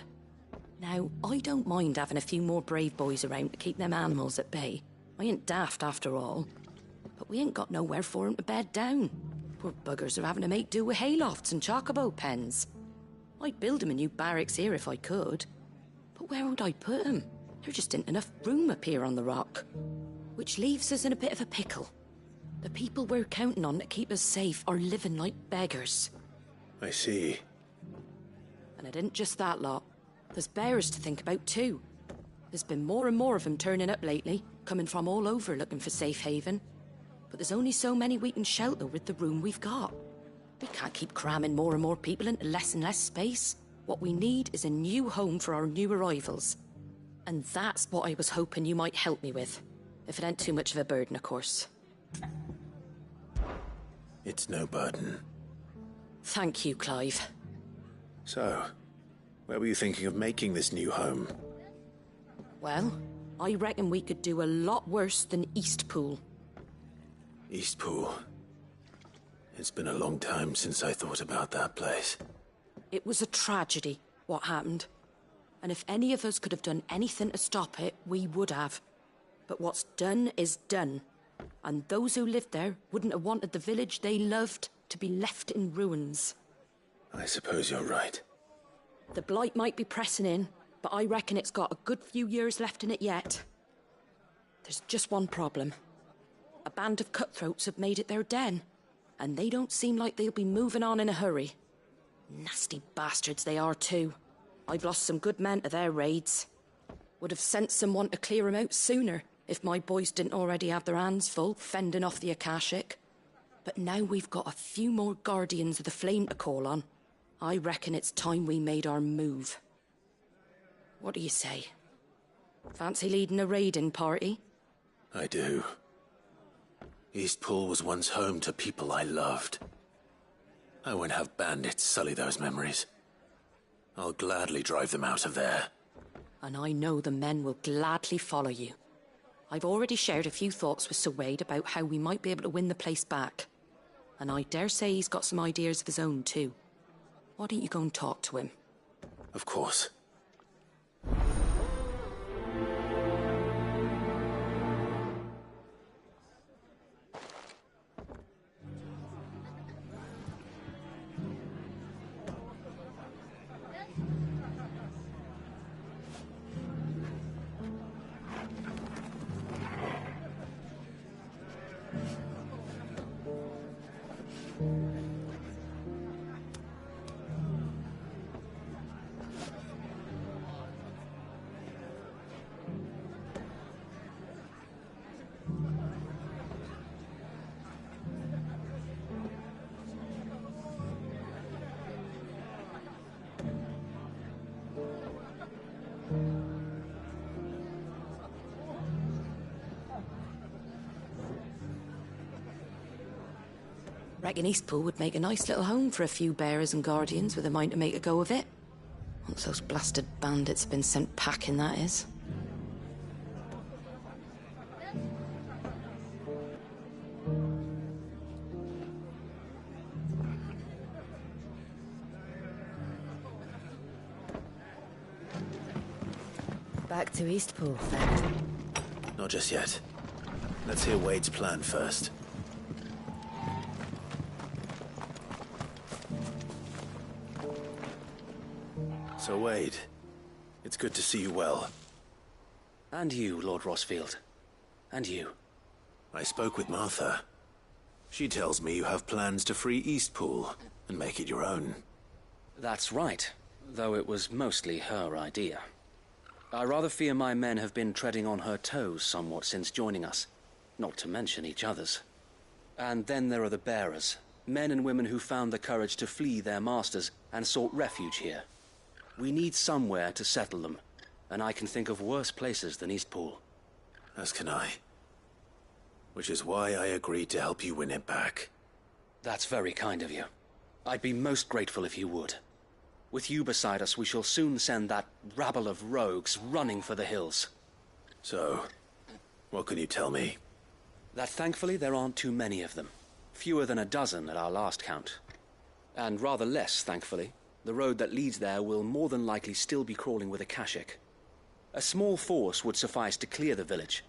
Now, I don't mind having a few more brave boys around to keep them animals at bay. I ain't daft after all. But we ain't got nowhere for 'em to bed down. Poor buggers are having to make do with haylofts and chocobo pens. I'd build 'em a new barracks here if I could. But where would I put 'em? There just ain't enough room up here on the rock. Which leaves us in a bit of a pickle. The people we're counting on to keep us safe are living like beggars. I see. And it ain't just that lot. There's bears to think about too. There's been more and more of them turning up lately, coming from all over looking for safe haven. But there's only so many we can shelter with the room we've got. We can't keep cramming more and more people into less and less space. What we need is a new home for our new arrivals. And that's what I was hoping you might help me with. If it ain't too much of a burden, of course. It's no burden. Thank you, Clive. So, where were you thinking of making this new home? Well, I reckon we could do a lot worse than Eastpool. Eastpool? It's been a long time since I thought about that place. It was a tragedy, what happened. And if any of us could have done anything to stop it, we would have. But what's done is done. And those who lived there wouldn't have wanted the village they loved to be left in ruins. I suppose you're right. The blight might be pressing in, but I reckon it's got a good few years left in it yet. There's just one problem. A band of cutthroats have made it their den, and they don't seem like they'll be moving on in a hurry. Nasty bastards they are too. I've lost some good men to their raids. Would have sent someone to clear 'em out sooner, if my boys didn't already have their hands full fending off the Akashic. But now we've got a few more guardians of the flame to call on. I reckon it's time we made our move. What do you say? Fancy leading a raiding party? I do. Eastpool was once home to people I loved. I won't have bandits sully those memories. I'll gladly drive them out of there. And I know the men will gladly follow you. I've already shared a few thoughts with Sir Wade about how we might be able to win the place back. And I dare say he's got some ideas of his own too. Why don't you go and talk to him? Of course. Reckon Eastpool would make a nice little home for a few bearers and guardians with a mind to make a go of it. Once those blasted bandits have been sent packing, that is. Back to Eastpool, then. Not just yet. Let's hear Wade's plan first. So Wade, it's good to see you well. And you, Lord Rosfield. And you. I spoke with Martha. She tells me you have plans to free Eastpool and make it your own. That's right, though it was mostly her idea. I rather fear my men have been treading on her toes somewhat since joining us, not to mention each other's. And then there are the bearers, men and women who found the courage to flee their masters and sought refuge here. We need somewhere to settle them, and I can think of worse places than Eastpool. As can I. Which is why I agreed to help you win it back. That's very kind of you. I'd be most grateful if you would. With you beside us, we shall soon send that rabble of rogues running for the hills. So, what can you tell me? That thankfully there aren't too many of them. Fewer than a dozen at our last count. And rather less, thankfully. The road that leads there will more than likely still be crawling with Akashic. A small force would suffice to clear the village.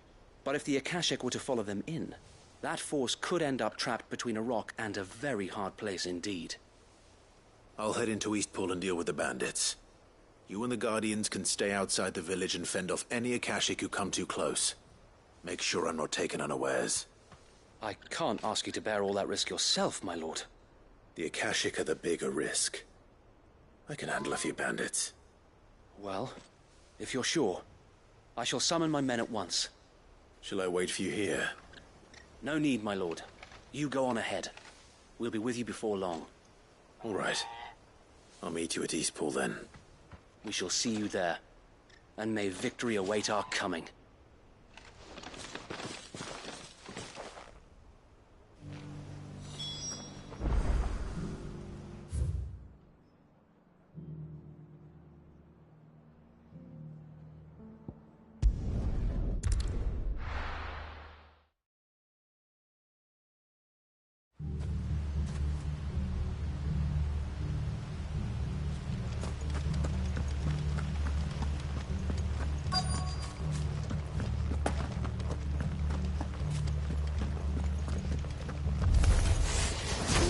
But if the Akashic were to follow them in, that force could end up trapped between a rock and a very hard place indeed. I'll head into Eastpool and deal with the bandits. You and the Guardians can stay outside the village and fend off any Akashic who come too close. Make sure I'm not taken unawares. I can't ask you to bear all that risk yourself, my lord. The Akashic are the bigger risk. I can handle a few bandits. Well, if you're sure, I shall summon my men at once. Shall I wait for you here? No need, my lord. You go on ahead. We'll be with you before long. All right. I'll meet you at Eastpool then. We shall see you there. And may victory await our coming.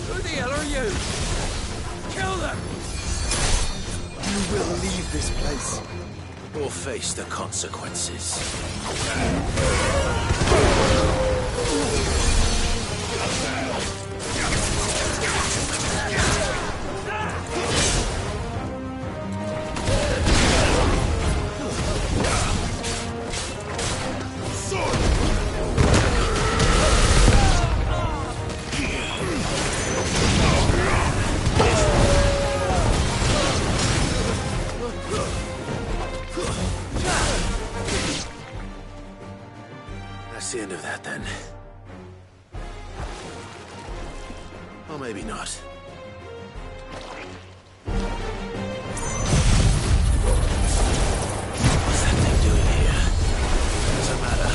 Who the hell are you? Kill them! You will leave this place, or face the consequences. That's the end of that, then. Or maybe not. What's that thing doing here? Doesn't matter.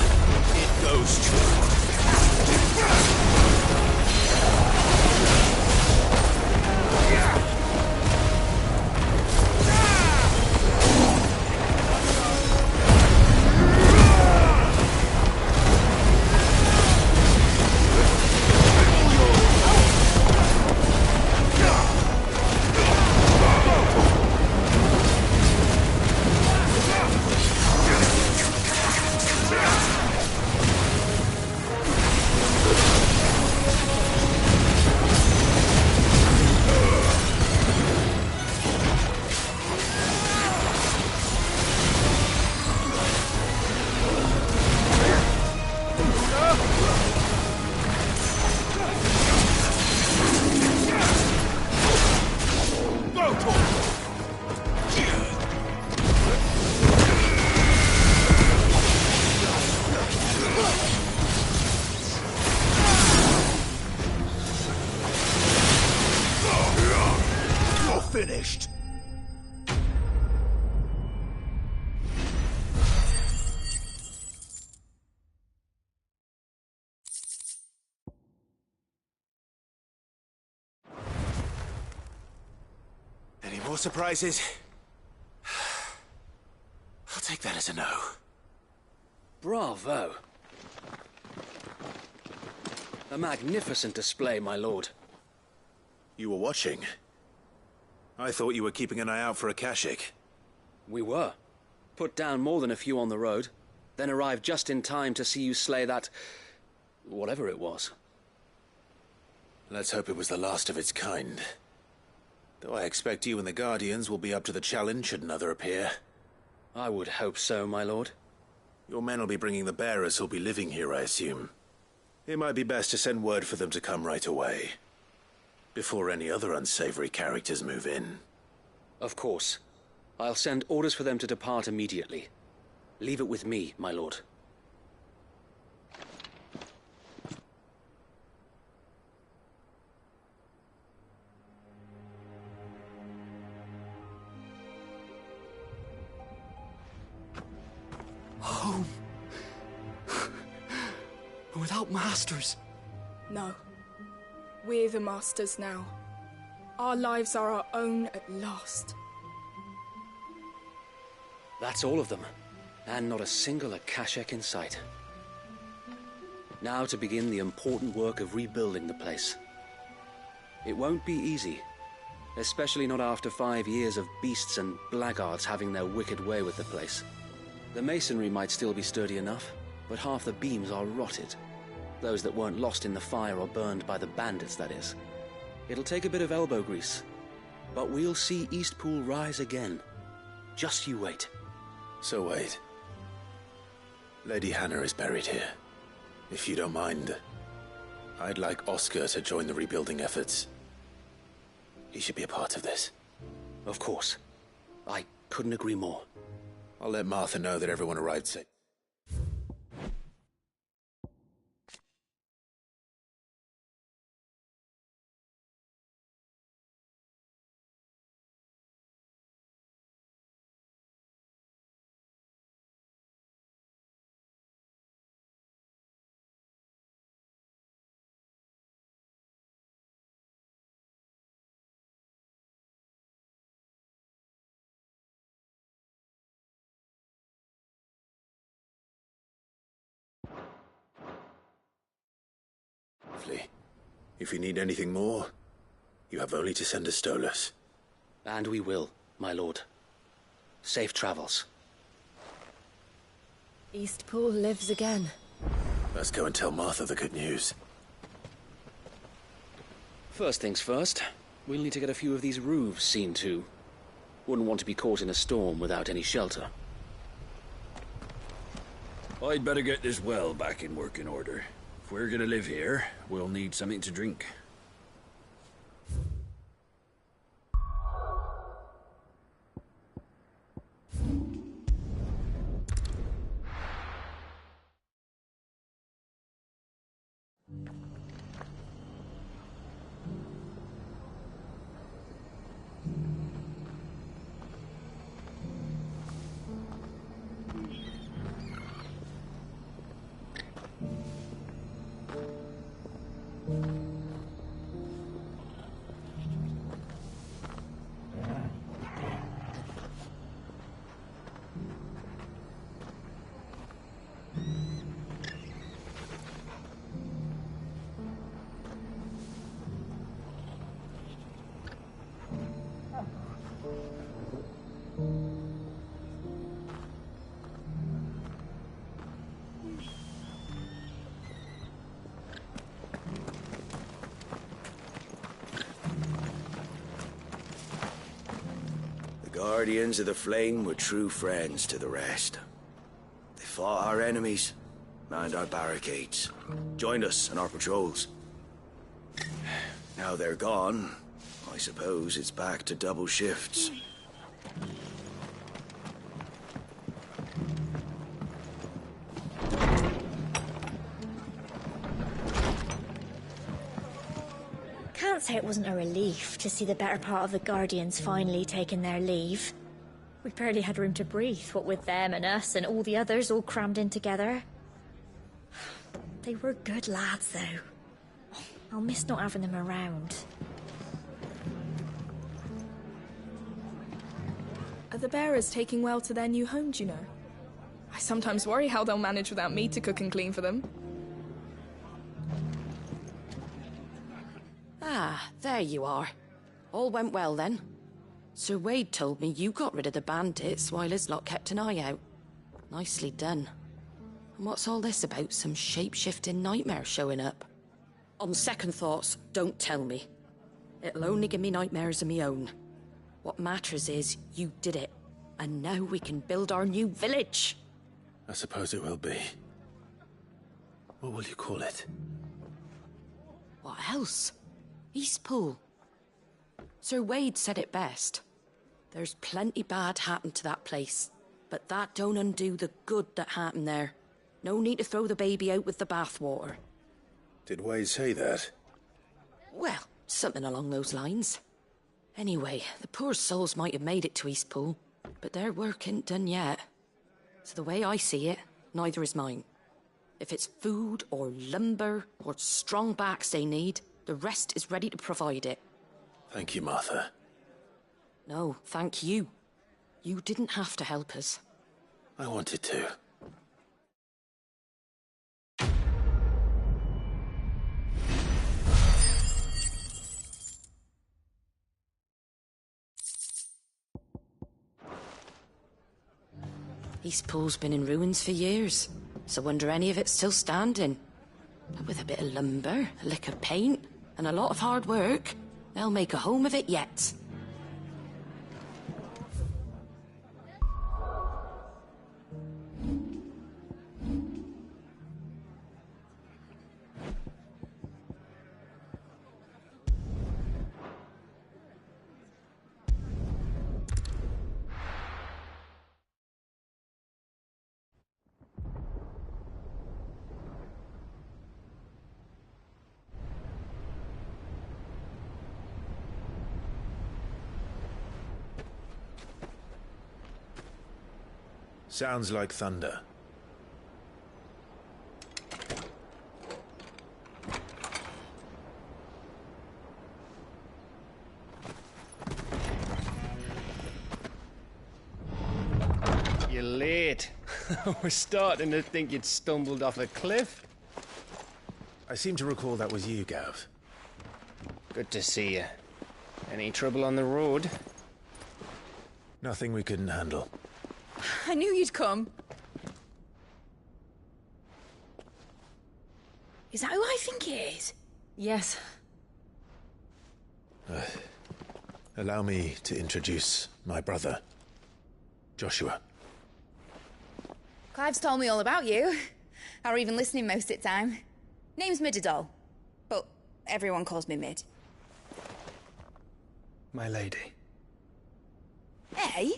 It goes to... Finished. Any more surprises? I'll take that as a no. Bravo. A magnificent display, my lord. You were watching. I thought you were keeping an eye out for Akashic. We were. Put down more than a few on the road, then arrived just in time to see you slay that... whatever it was. Let's hope it was the last of its kind. Though I expect you and the Guardians will be up to the challenge should another appear. I would hope so, my lord. Your men will be bringing the bearers who'll be living here, I assume. It might be best to send word for them to come right away, before any other unsavory characters move in. Of course. I'll send orders for them to depart immediately. Leave it with me, my lord. Home. Without masters. No. We're the masters now. Our lives are our own at last. That's all of them. And not a single Akashek in sight. Now to begin the important work of rebuilding the place. It won't be easy. Especially not after 5 years of beasts and blackguards having their wicked way with the place. The masonry might still be sturdy enough, but half the beams are rotted. Those that weren't lost in the fire or burned by the bandits, that is. It'll take a bit of elbow grease. But we'll see Eastpool rise again. Just you wait. So wait. Lady Hannah is buried here. If you don't mind, I'd like Oscar to join the rebuilding efforts. He should be a part of this. Of course. I couldn't agree more. I'll let Martha know that everyone arrived safe. If you need anything more, you have only to send a Stolas. And we will, my lord. Safe travels. Eastpool lives again. Let's go and tell Martha the good news. First things first, we'll need to get a few of these roofs seen to. Wouldn't want to be caught in a storm without any shelter. I'd better get this well back in working order. If we're gonna live here, we'll need something to drink. Guardians of the Flame were true friends to the rest. They fought our enemies, manned our barricades, joined us in our patrols. Now they're gone, I suppose it's back to double shifts. Can't say it wasn't a relief to see the better part of the Guardians finally taking their leave. We barely had room to breathe, what with them and us and all the others all crammed in together. They were good lads, though. I'll miss not having them around. Are the bearers taking well to their new home, do you know? I sometimes worry how they'll manage without me to cook and clean for them. Ah, there you are. All went well then. Sir Wade told me you got rid of the bandits while his lot kept an eye out. Nicely done. And what's all this about some shape-shifting nightmare showing up? On second thoughts, don't tell me. It'll only give me nightmares of me own. What matters is you did it. And now we can build our new village. I suppose it will be. What will you call it? What else? Eastpool. Sir Wade said it best. There's plenty bad happened to that place, but that don't undo the good that happened there. No need to throw the baby out with the bathwater. Did Wade say that? Well, something along those lines. Anyway, the poor souls might have made it to Eastpool, but their work ain't done yet. So the way I see it, neither is mine. If it's food or lumber or strong backs they need, the rest is ready to provide it. Thank you, Martha. No, thank you. You didn't have to help us. I wanted to. Eastpool's been in ruins for years, so wonder any of it's still standing. But with a bit of lumber, a lick of paint, and a lot of hard work, they'll make a home of it yet. Sounds like thunder. You're late. We're starting to think you'd stumbled off a cliff. I seem to recall that was you, Gav. Good to see you. Any trouble on the road? Nothing we couldn't handle. I knew you'd come. Is that who I think it is? Yes. Allow me to introduce my brother, Joshua. Clive's told me all about you. Or even listening most of the time. Name's Midadol, but everyone calls me Mid. My lady. Hey?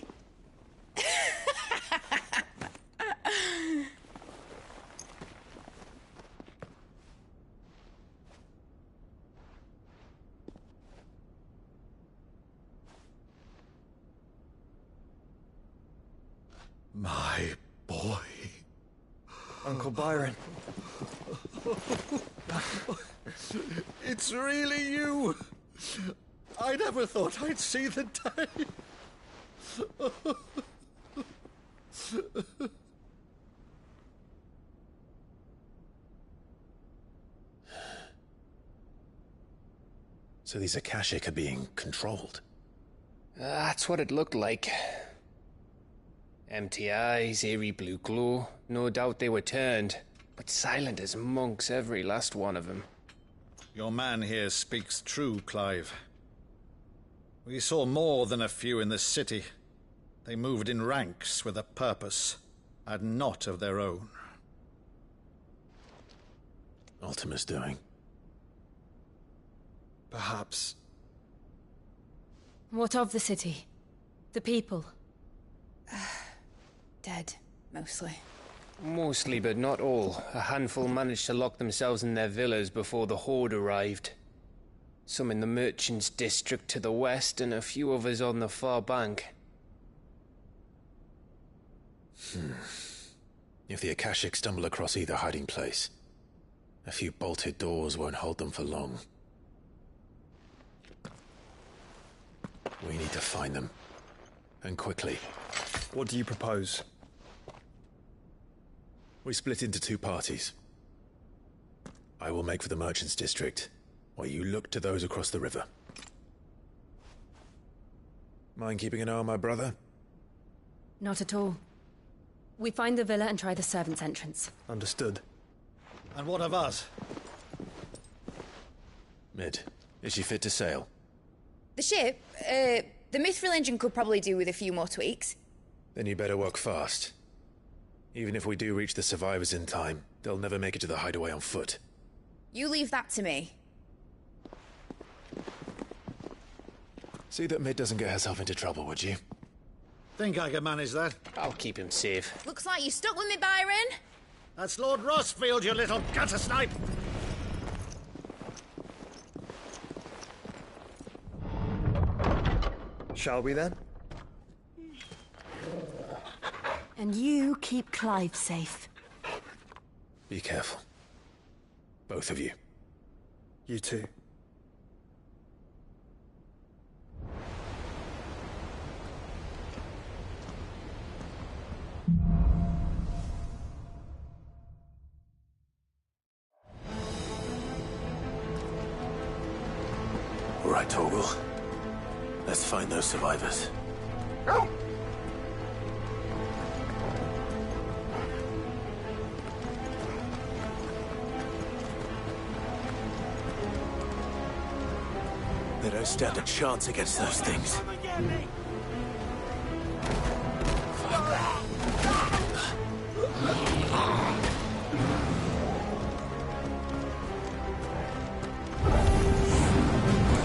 My boy. Uncle Byron. It's really you. I never thought I'd see the day. So these Akashic are being controlled? That's what it looked like. Empty eyes, eerie blue glow. No doubt they were turned, but silent as monks, every last one of them. Your man here speaks true, Clive. We saw more than a few in this city. They moved in ranks with a purpose, and not of their own. Ultima's doing. Perhaps. What of the city? The people? Dead, mostly. Mostly, but not all. A handful managed to lock themselves in their villas before the Horde arrived. Some in the merchants' district to the west, and a few others on the far bank. If the Akashic stumble across either hiding place, a few bolted doors won't hold them for long. We need to find them. And quickly. What do you propose? We split into two parties. I will make for the merchants' district, while you look to those across the river. Mind keeping an eye on my brother? Not at all. We find the villa and try the servants' entrance. Understood. And what of us? Mid, is she fit to sail? The ship, the mithril engine could probably do with a few more tweaks. Then you better work fast. Even if we do reach the survivors in time, they'll never make it to the hideaway on foot. You leave that to me. See that Mid doesn't get herself into trouble, would you? Think I can manage that. I'll keep him safe. Looks like you stuck with me, Byron. That's Lord Rossfield, you little gutter snipe! Shall we then? And you keep Clive safe. Be careful. Both of you. You too. All right, Torgal. Let's find those survivors. They don't stand a chance against those things.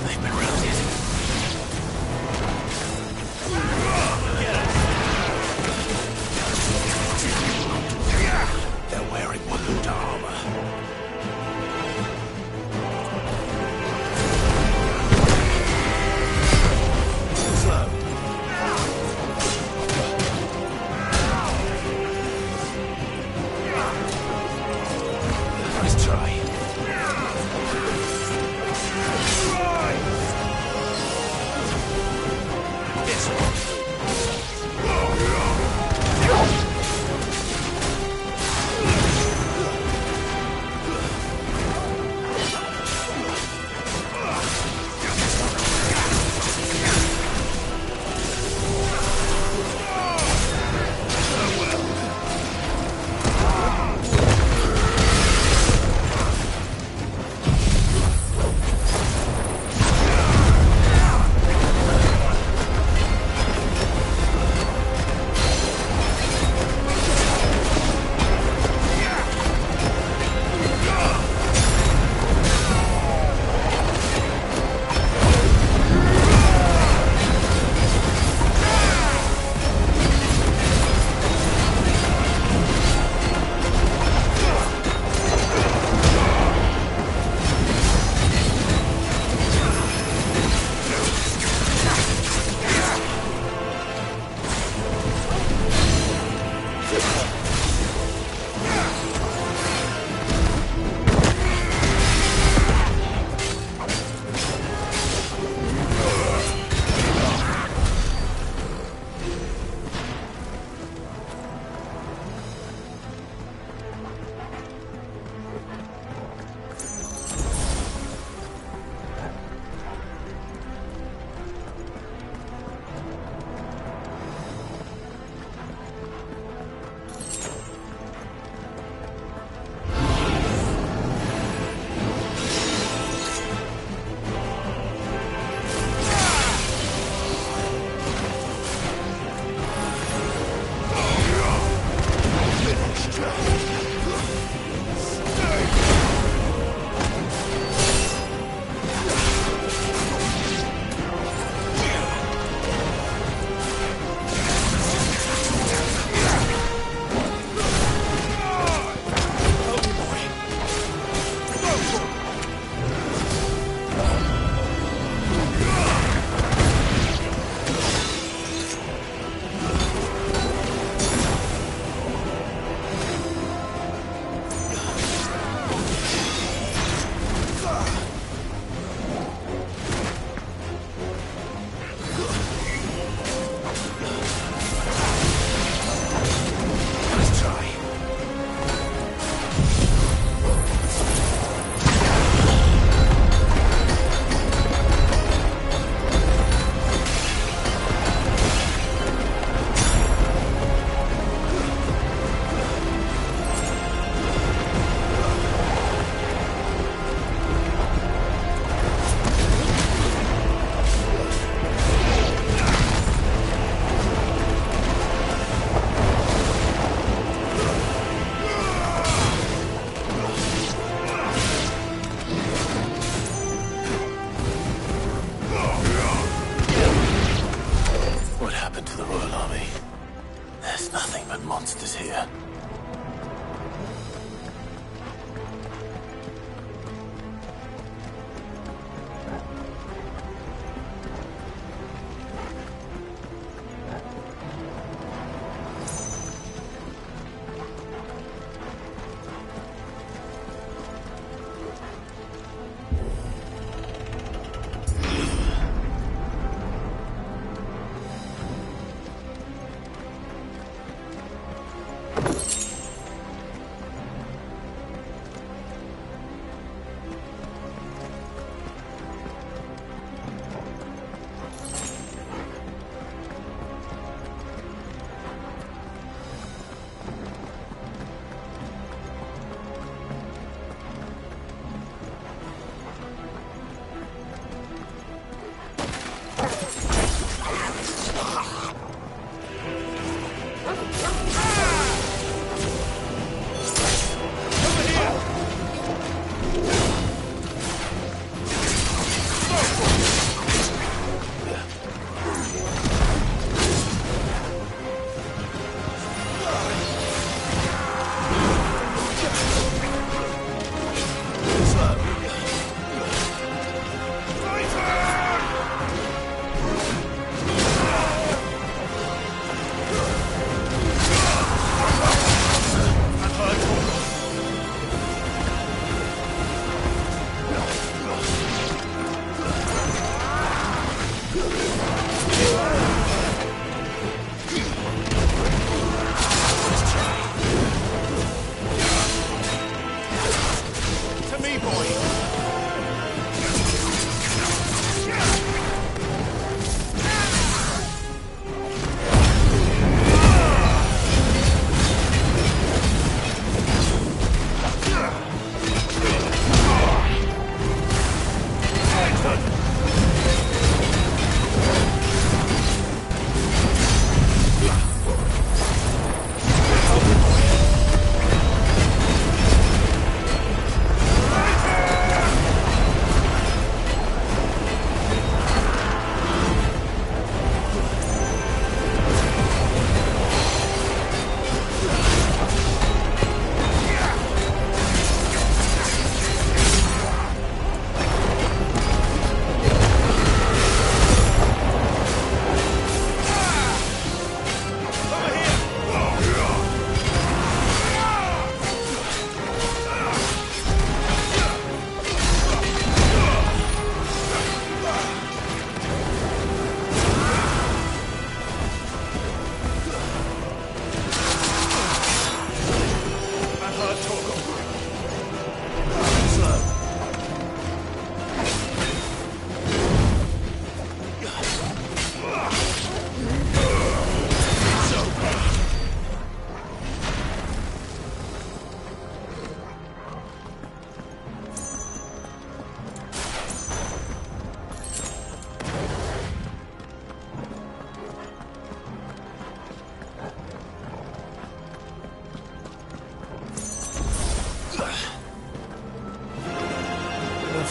They've been routed. They're wearing wound armor. Slow.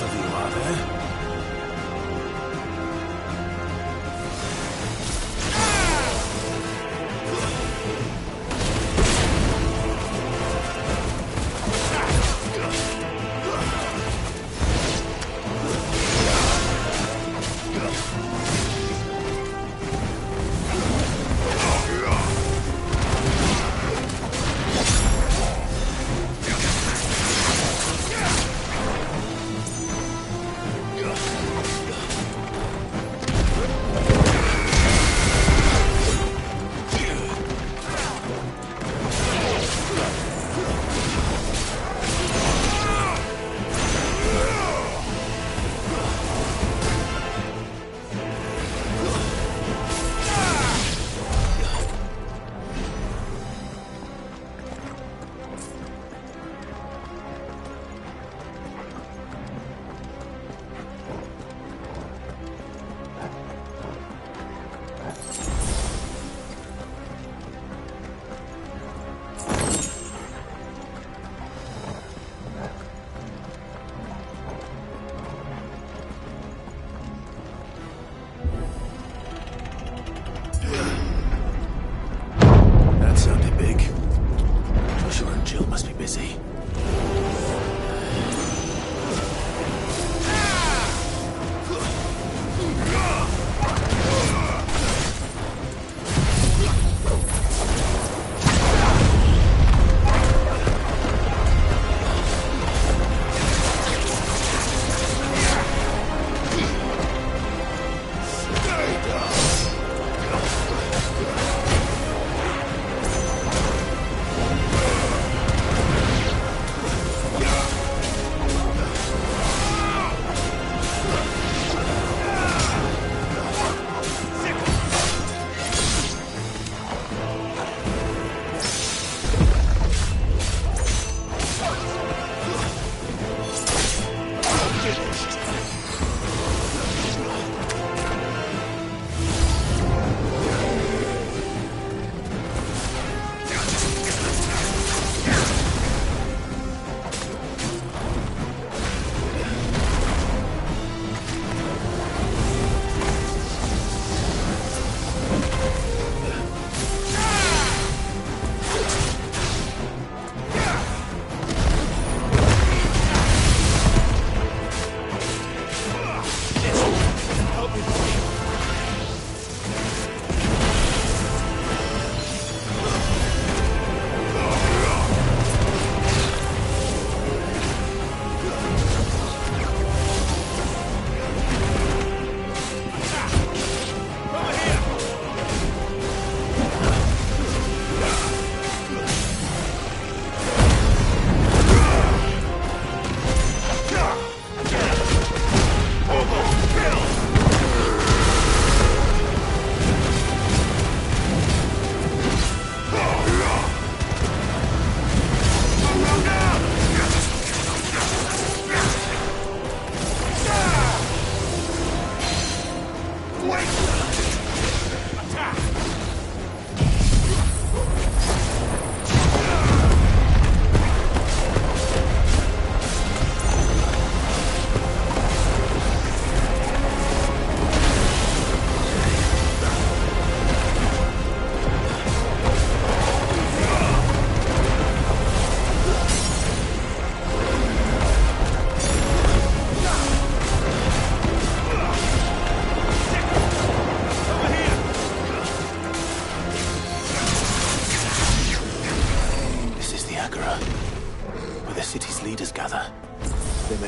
enough of you, are there?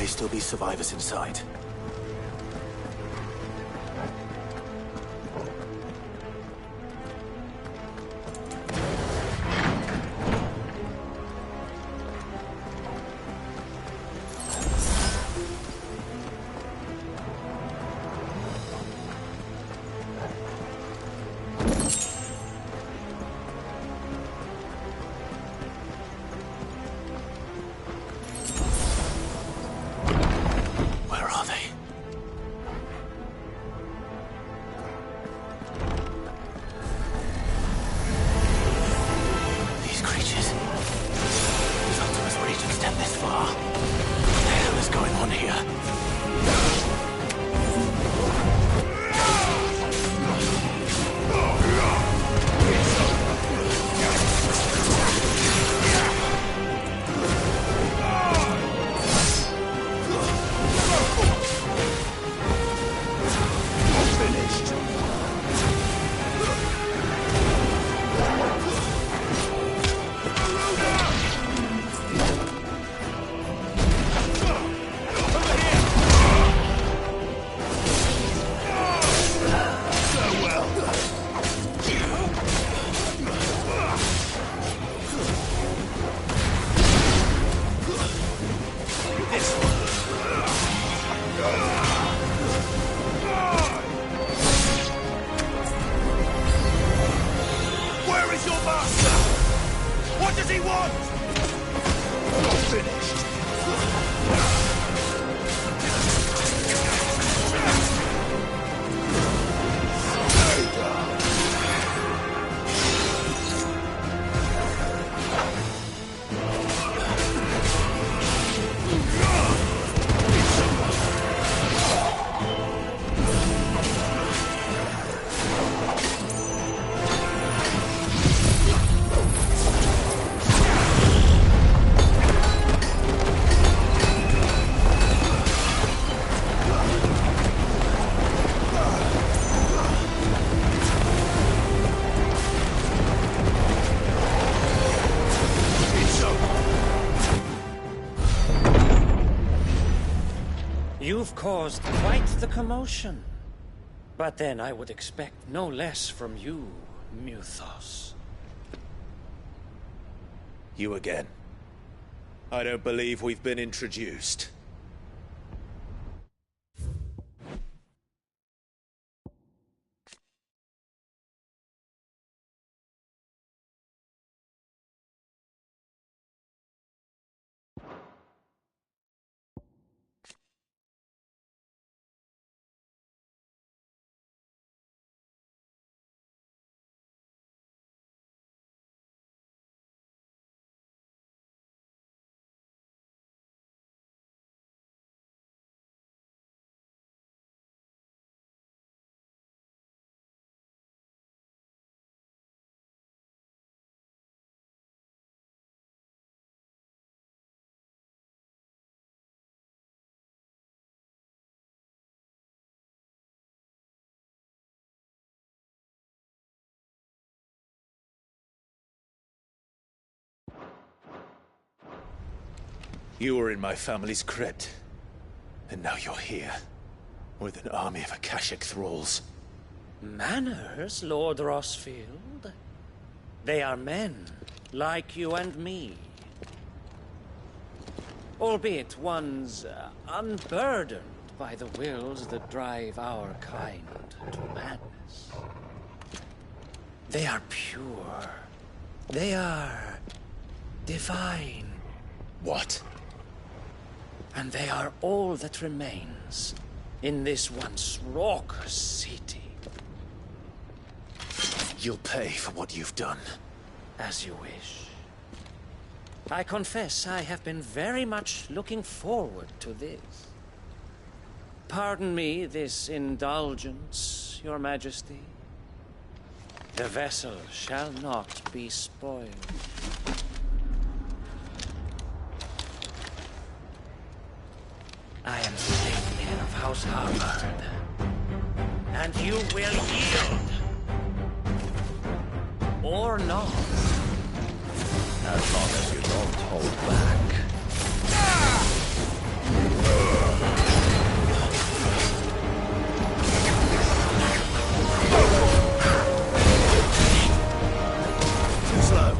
Still be survivors inside. What the hell is going on here? You've caused quite the commotion. But then I would expect no less from you, Muthos. You again. I don't believe we've been introduced. You were in my family's crypt, and now you're here, with an army of Akashic thralls. Manners, Lord Rosfield? They are men, like you and me. Albeit ones unburdened by the wills that drive our kind to madness. They are pure. They are divine. What? And they are all that remains in this once raucous city. You'll pay for what you've done. As you wish. I confess I have been very much looking forward to this. Pardon me this indulgence, Your Majesty. The vessel shall not be spoiled. I am the King of House Harvard, and you will yield. Or not. As long as you don't hold back. Too slow.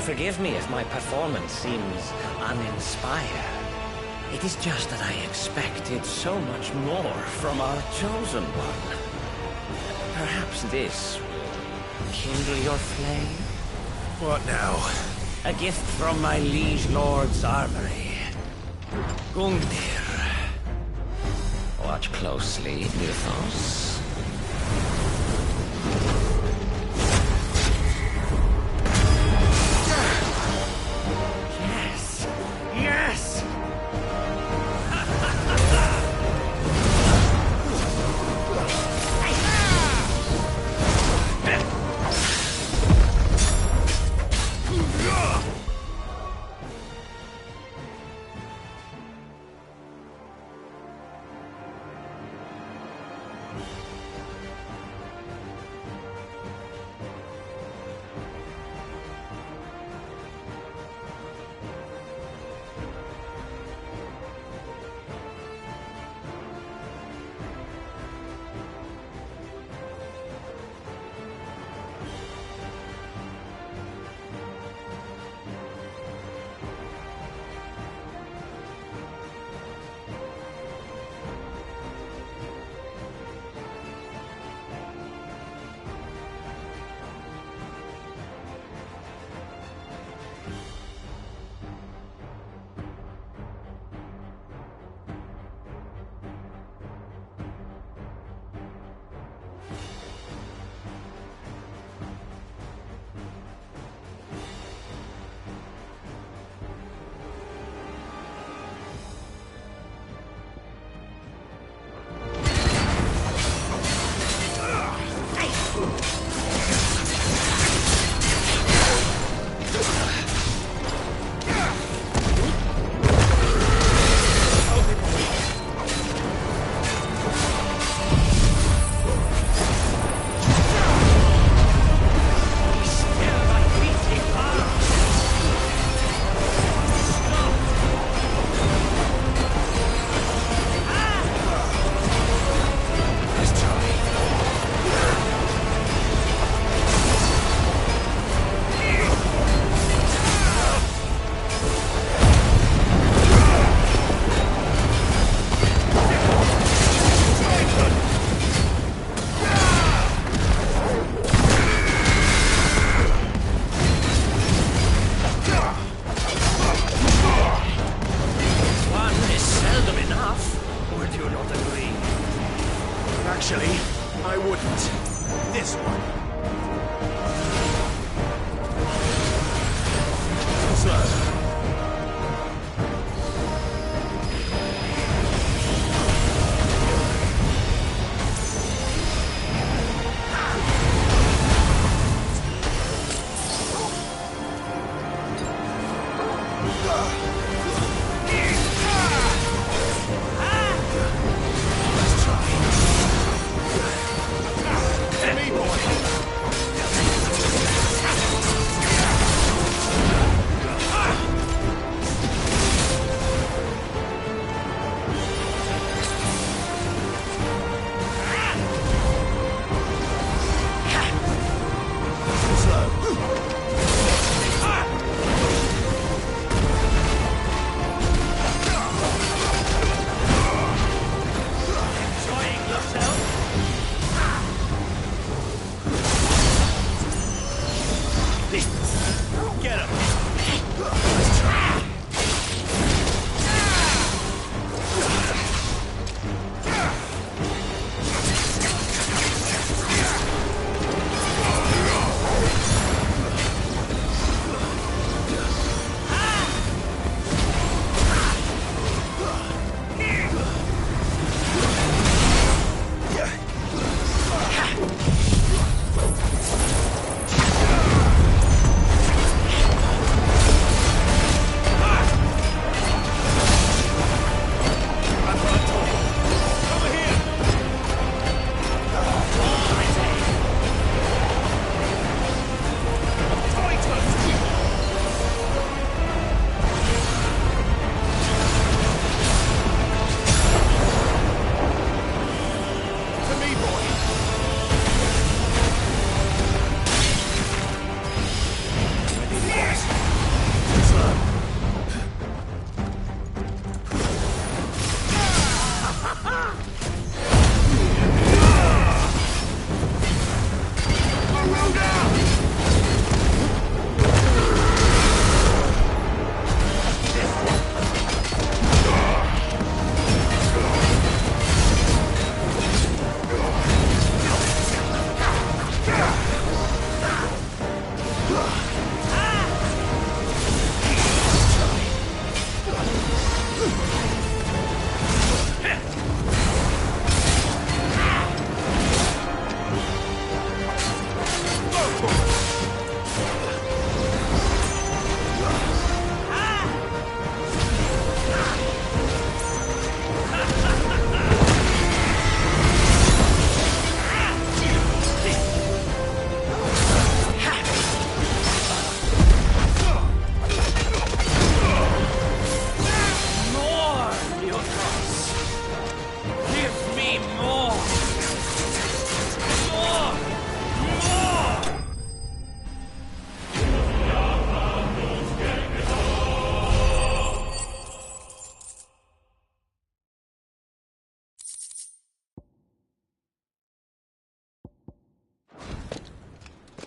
Forgive me if my performance seems uninspired. It is just that I expected so much more from our chosen one. Perhaps this will kindle your flame? What now? A gift from my liege lord's armory. Gungnir. Watch closely, Muthos.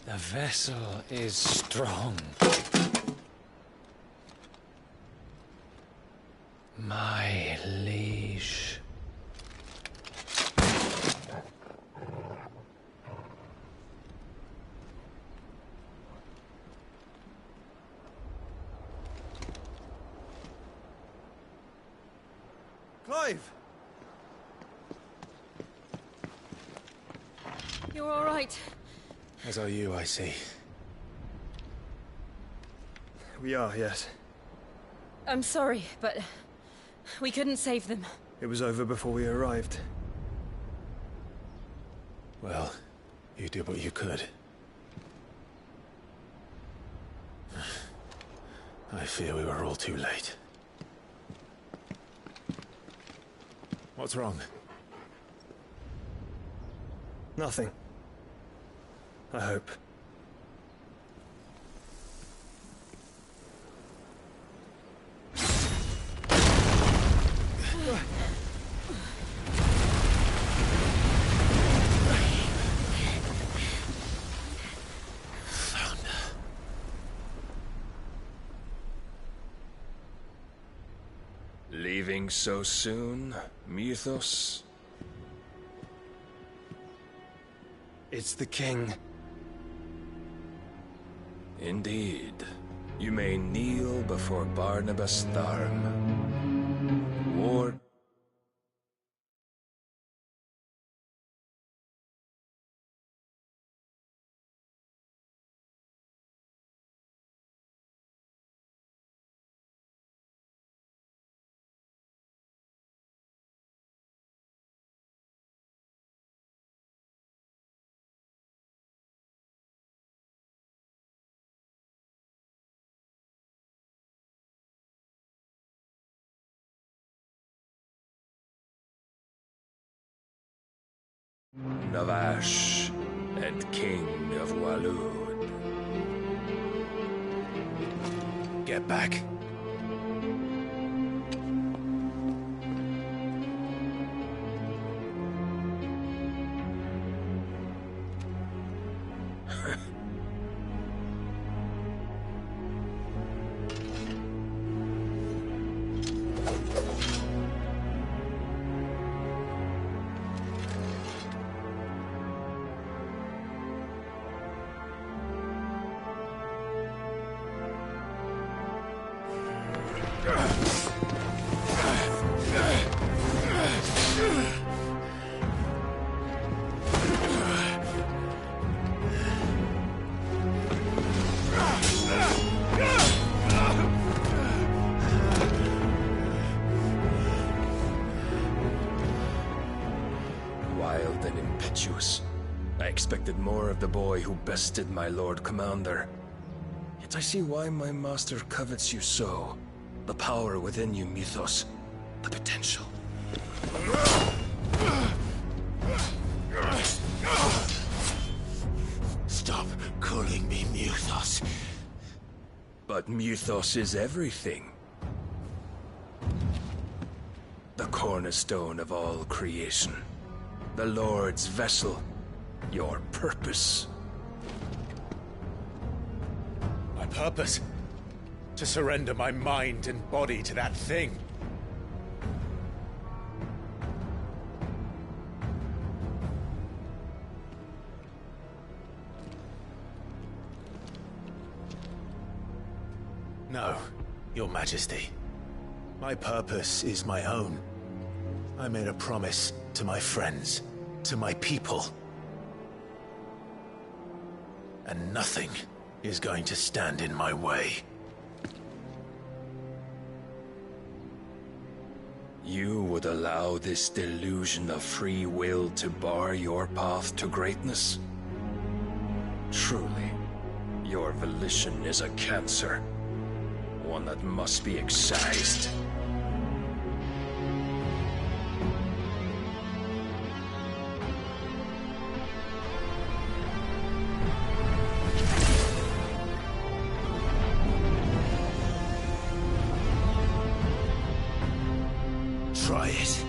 The vessel is strong. My liege. Clive! You're all right. As are you, I see. We are, yes. I'm sorry, but we couldn't save them. It was over before we arrived. Well, you did what you could. I fear we were all too late. What's wrong? Nothing. I hope. Leaving so soon, Mythos? It's the king. Indeed. You may kneel before Barnabas Tharm. War Navash, and King of Walud. Get back. Wild and impetuous. I expected more of the boy who bested my Lord Commander. Yet I see why my master covets you so. The power within you, Mythos. The potential. Stop calling me Mythos. But Mythos is everything. The cornerstone of all creation. The Lord's vessel. Your purpose. My purpose? To surrender my mind and body to that thing. No, Your Majesty. My purpose is my own. I made a promise to my friends, to my people. And nothing is going to stand in my way. You would allow this delusion of free will to bar your path to greatness? Truly, your volition is a cancer. One that must be excised. Try it.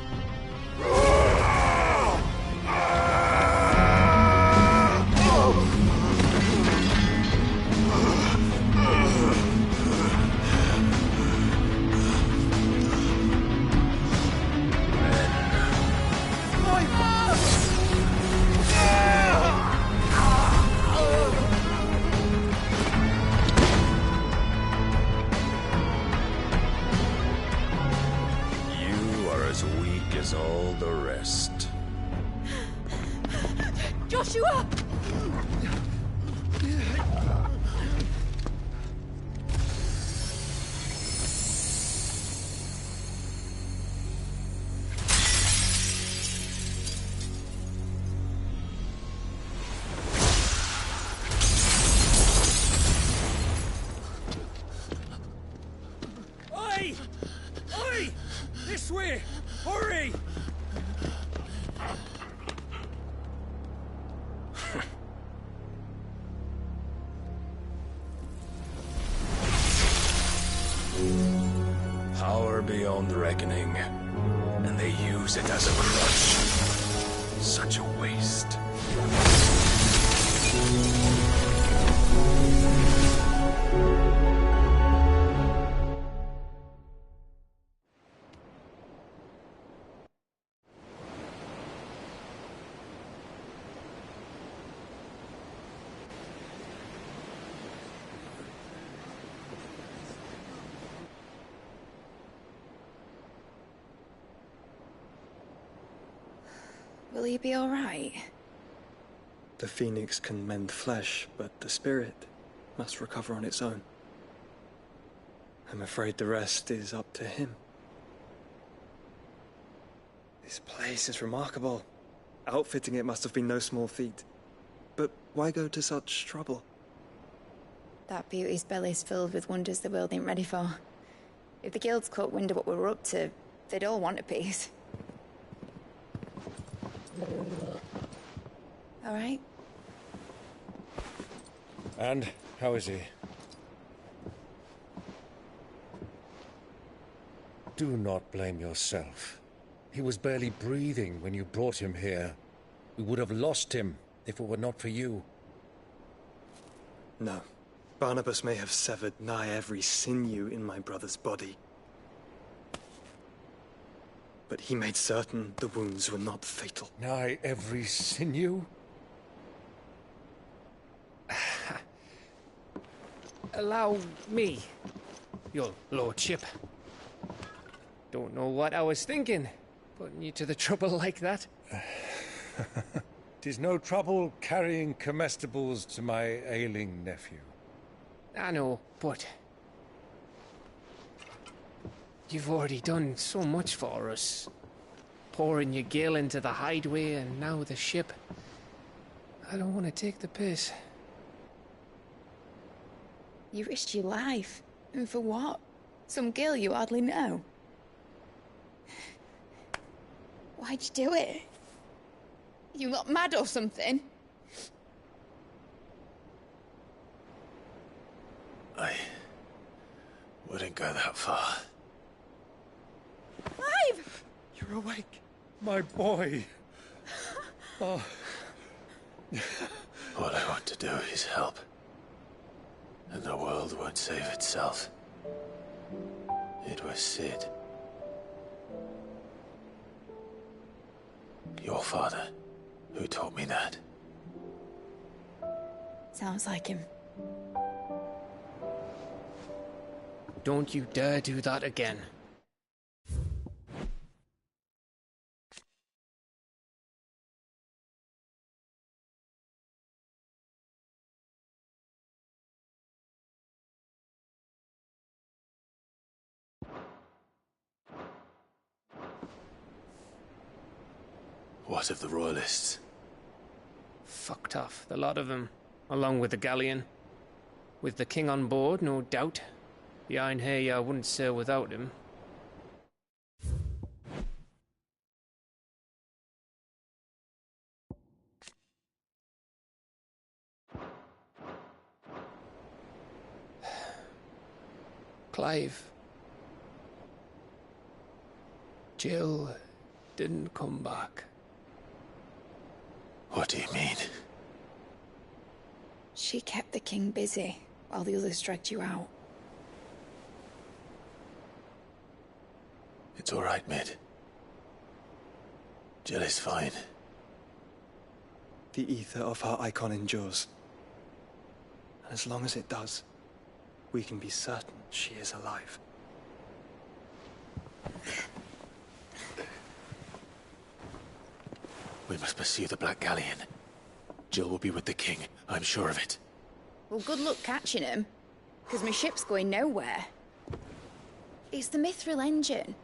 All the rest. Joshua! Oi! Oi! This way! Hurry! Power beyond reckoning, and they use it as a crutch. Such a waste. Will you be all right? The phoenix can mend flesh, but the spirit must recover on its own. I'm afraid the rest is up to him. This place is remarkable. Outfitting it must have been no small feat. But why go to such trouble? That beauty's belly's filled with wonders the world ain't ready for. If the guilds caught wind of what we were up to, they'd all want a piece. all right? And how is he? Do not blame yourself. He was barely breathing when you brought him here. We would have lost him if it were not for you. No. Barnabas may have severed nigh every sinew in my brother's body. But he made certain the wounds were not fatal. Nigh every sinew? Allow me, your lordship. Don't know what I was thinking, putting you to the trouble like that. 'Tis no trouble carrying comestibles to my ailing nephew. I know, but you've already done so much for us. Pouring your gale into the hideaway and now the ship. I don't want to take the piss. You risked your life. And for what? Some girl you hardly know. Why'd you do it? You not mad or something? I wouldn't go that far. Clive! You're awake. My boy. Oh. All I want to do is help. And the world won't save itself. It was Sid. Your father, who taught me that. Sounds like him. Don't you dare do that again. What of the royalists? Fucked off, the lot of them, along with the galleon. With the king on board, no doubt. The Iron Hair wouldn't sail without him. Clive. Jill didn't come back. What do you mean? She kept the king busy while the others dragged you out. It's all right, Mid. Jill is fine. The ether of her Eikon endures. And as long as it does, we can be certain she is alive. We must pursue the Black Galleon. Jill will be with the king, I'm sure of it. Well, good luck catching him, because my ship's going nowhere. It's the Mithril engine.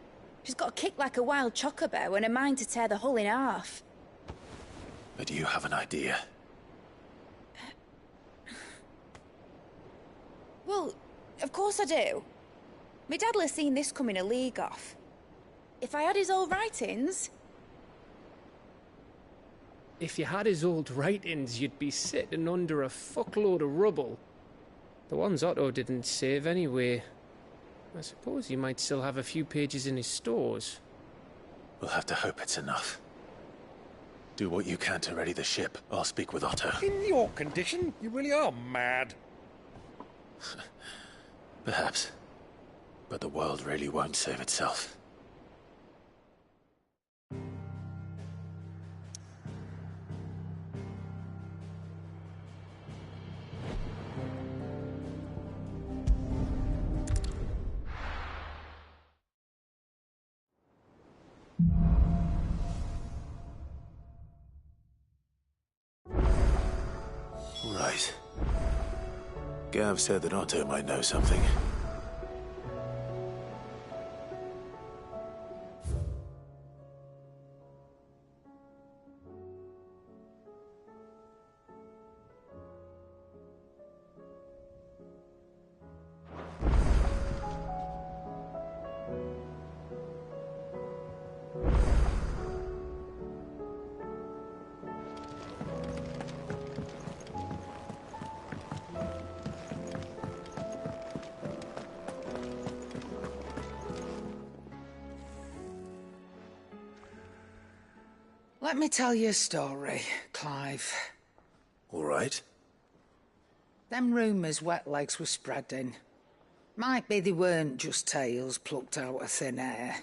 She's got a kick like a wild chocobo and a mind to tear the hull in half. But do you have an idea? Well, of course I do. My dad'll have seen this coming a league off. If I had his old writings... If you had his old writings, you'd be sitting under a fuckload of rubble. The ones Otto didn't save anyway. I suppose you might still have a few pages in his stores. We'll have to hope it's enough. Do what you can to ready the ship. I'll speak with Otto. In your condition, you really are mad. Perhaps. But the world really won't save itself. Right. Gav said that Otto might know something. Let me tell you a story, Clive. All right. Them rumours Wetlegs were spreading. Might be they weren't just tales plucked out of thin air.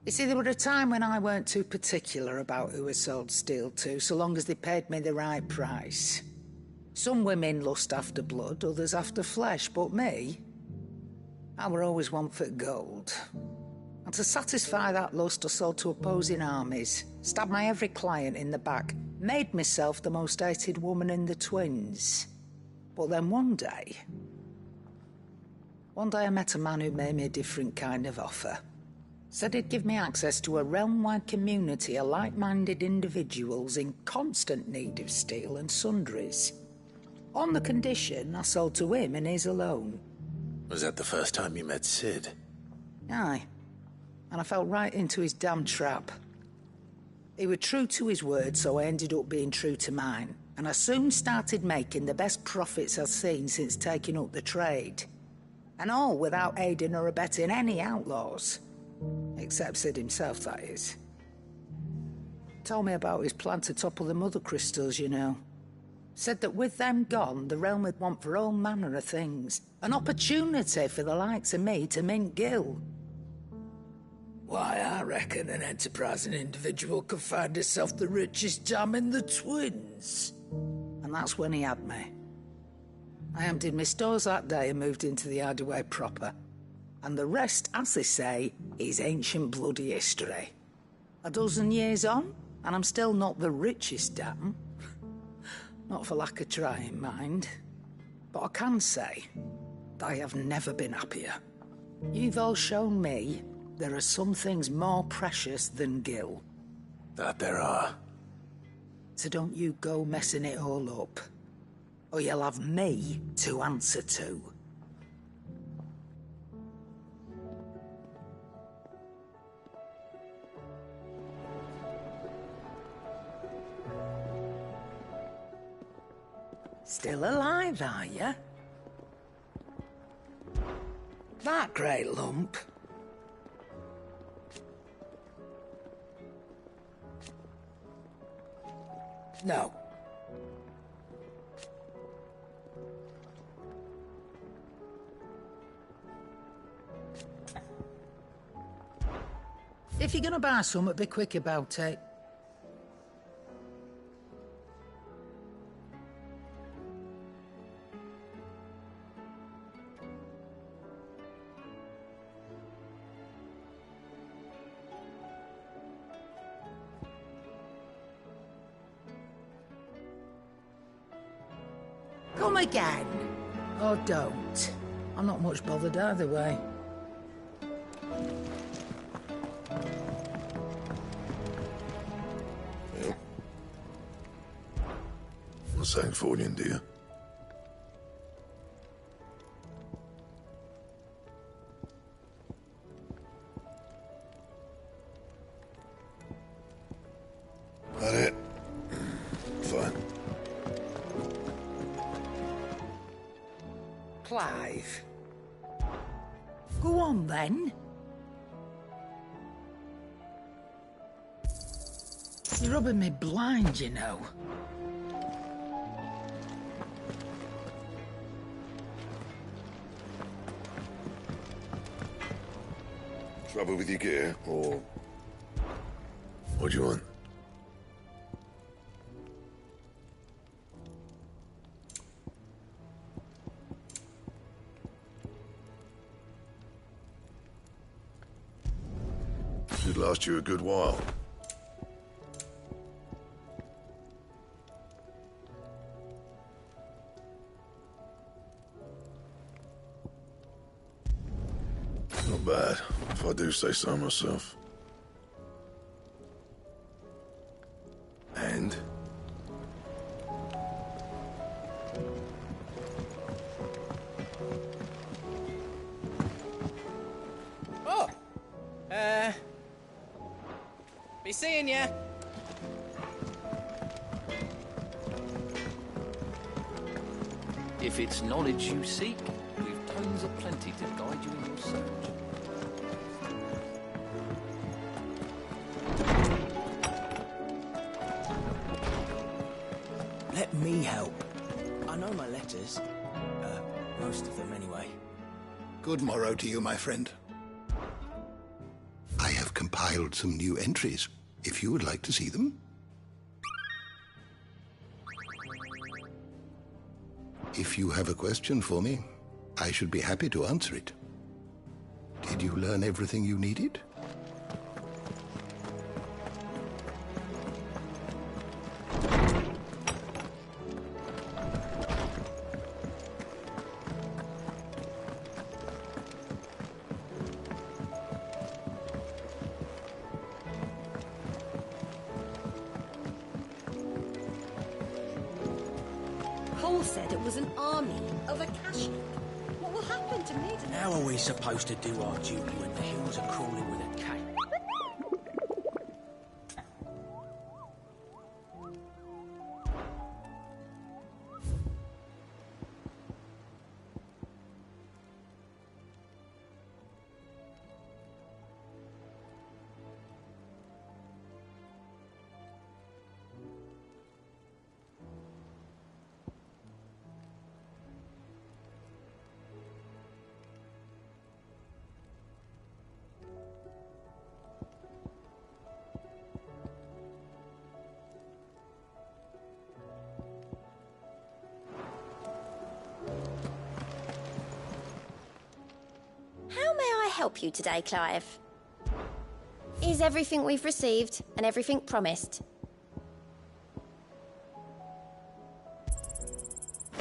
You see, there were a time when I weren't too particular about who I sold steel to, so long as they paid me the right price. Some women lust after blood, others after flesh, but me, I were always one for gold. And to satisfy that lust, I sold to opposing armies, stabbed my every client in the back, made myself the most hated woman in the twins. But then one day I met a man who made me a different kind of offer. Said he'd give me access to a realm-wide community of like-minded individuals in constant need of steel and sundries. On the condition I sold to him and his alone. Was that the first time you met Sid? Aye. And I fell right into his damn trap. He was true to his word, so I ended up being true to mine. And I soon started making the best profits I've seen since taking up the trade. And all without aiding or abetting any outlaws. Except Sid himself, that is. Told me about his plan to topple the mother crystals, you know. Said that with them gone, the realm would want for all manner of things. An opportunity for the likes of me to mint gil. Why, I reckon an enterprising individual could find himself the richest jam in the twins. And that's when he had me. I emptied my stores that day and moved into the hideaway proper. And the rest, as they say, is ancient bloody history. A dozen years on, and I'm still not the richest dam. Not for lack of trying, mind. But I can say that I have never been happier. You've all shown me there are some things more precious than gil. That there are. So don't you go messing it all up, or you'll have me to answer to. Still alive, are you? That great lump. No. If you're gonna buy some, be quick about it. Come again. Or don't. I'm not much bothered either way. Well, what's that for you, dear? That it? Fine. Clive. Go on, then. You're rubbing me blind, you know. Trouble with your gear, or... What do you want? Should last you a good while. Not bad, if I do say so myself. And? Oh! Be seeing ya! If it's knowledge you seek, we've tomes aplenty to guide you in your search. me help. I know my letters. Most of them anyway. Good morrow to you, my friend. I have compiled some new entries, if you would like to see them. If you have a question for me, I should be happy to answer it. Did you learn everything you needed? Cole said it was an army of Akashic. What will happen to me tonight? How are we supposed to do our duty when the hills are crawling with a cat? How may I help you today, Clive? Is everything we've received and everything promised?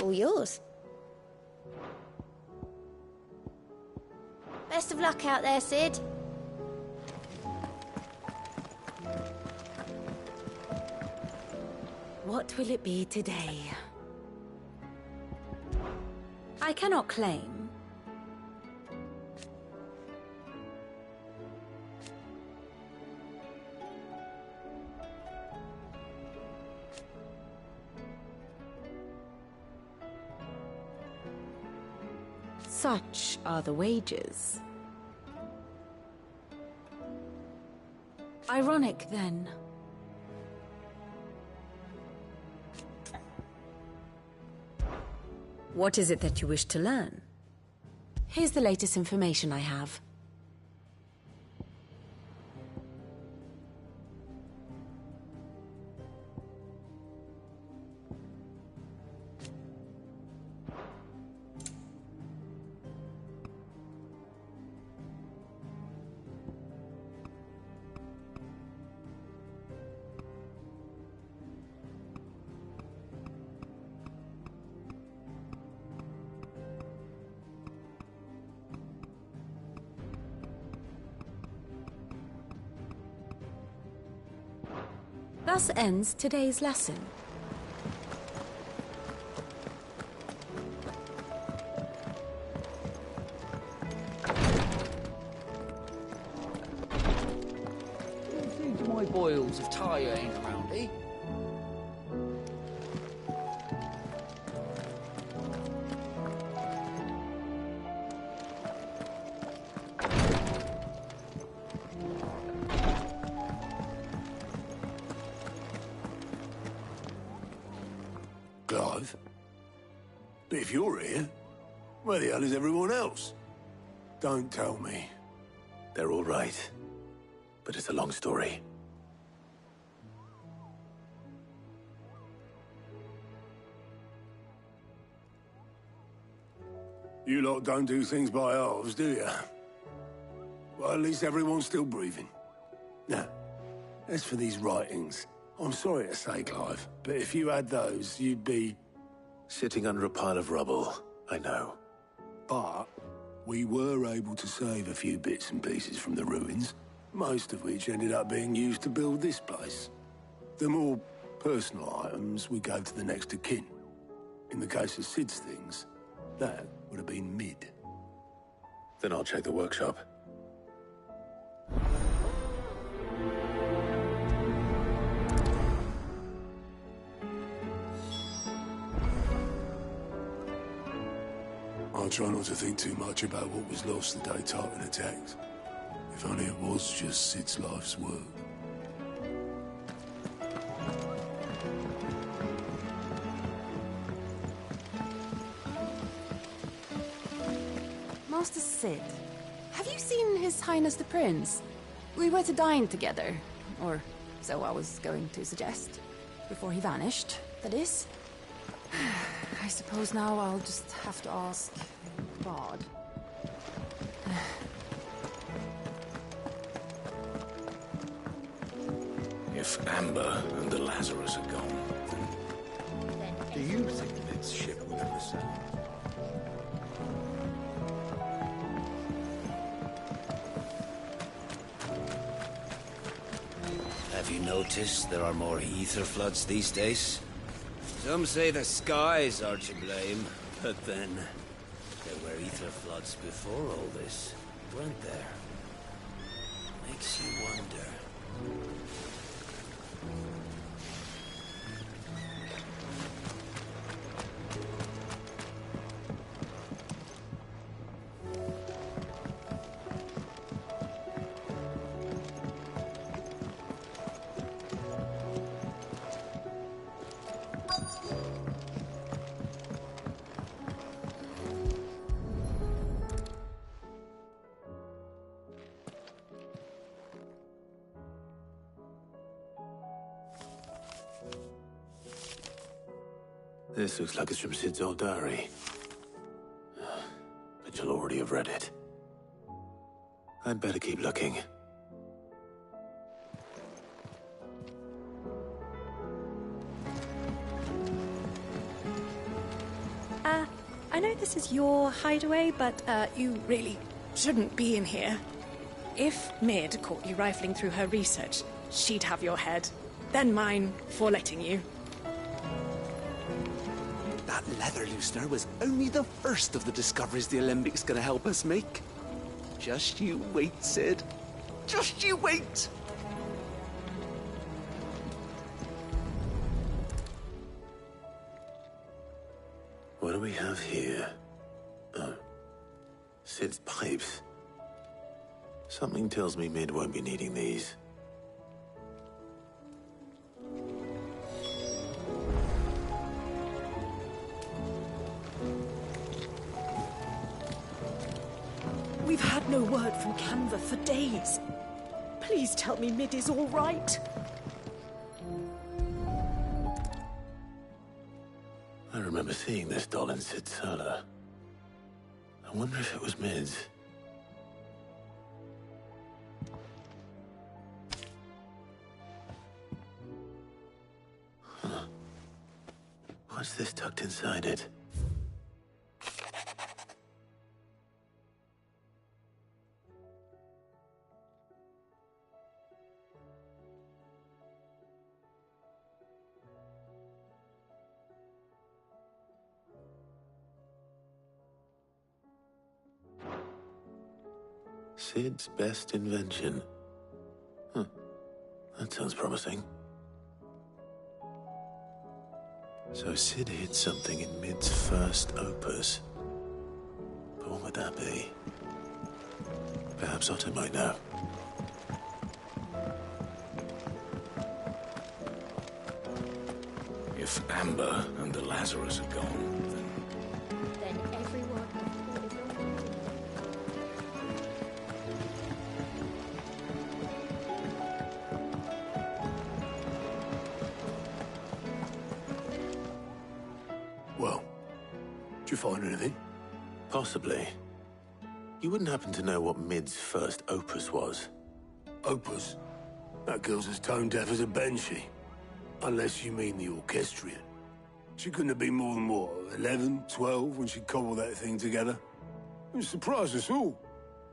All yours. Best of luck out there, Sid. What will it be today? I cannot claim. Such are the wages. Ironic, then. What is it that you wish to learn? Here's the latest information I have. Thus ends today's lesson. Think my boils of Tyre ain't around, eh? Clive? But if you're here, where the hell is everyone else? Don't tell me. They're all right. But it's a long story. You lot don't do things by halves, do you? Well, at least everyone's still breathing. Now, as for these writings, I'm sorry to say, Clive, but if you had those, you'd be... Sitting under a pile of rubble, I know. But we were able to save a few bits and pieces from the ruins, most of which ended up being used to build this place. The more personal items we gave to the next of kin. In the case of Sid's things, that would have been mid. Then I'll check the workshop. I'll try not to think too much about what was lost the day Titan attacked. If only it was just Sid's life's work. Master Sid, have you seen His Highness the Prince? We were to dine together, or so I was going to suggest. Before he vanished, that is. I suppose now I'll just have to ask God. If Amber and the Lazarus are gone, then do you think Ned's ship will ever sail? Have you noticed there are more ether floods these days? Some say the skies are to blame, but then there were ether floods before all this, weren't there? Makes you wonder. This looks like it's from Sid's old diary. But you'll already have read it. I'd better keep looking. I know this is your hideaway, but you really shouldn't be in here. If Mid caught you rifling through her research, she'd have your head. Then mine for letting you. That leather loosener was only the first of the discoveries the Alembic gonna help us make. Just you wait, Sid. Just you wait! What do we have here? Oh. Sid's pipes. Something tells me Mid won't be needing these. We've had no word from Canva for days. Please tell me Mid is all right. I remember seeing this doll in Sid's cellar. I wonder if it was Mid's. Huh. What's this tucked inside it? Sid's best invention. Huh. That sounds promising. So Sid hid something in Mid's first opus. But what would that be? Perhaps Otto might know. If Amber and the Lazarus are gone, Then everyone... Well, did you find anything? Possibly. You wouldn't happen to know what Mid's first opus was? Opus? That girl's as tone deaf as a banshee. Unless you mean the orchestrion. She couldn't have been more than, what, 11, 12 when she cobbled that thing together? It surprised us all.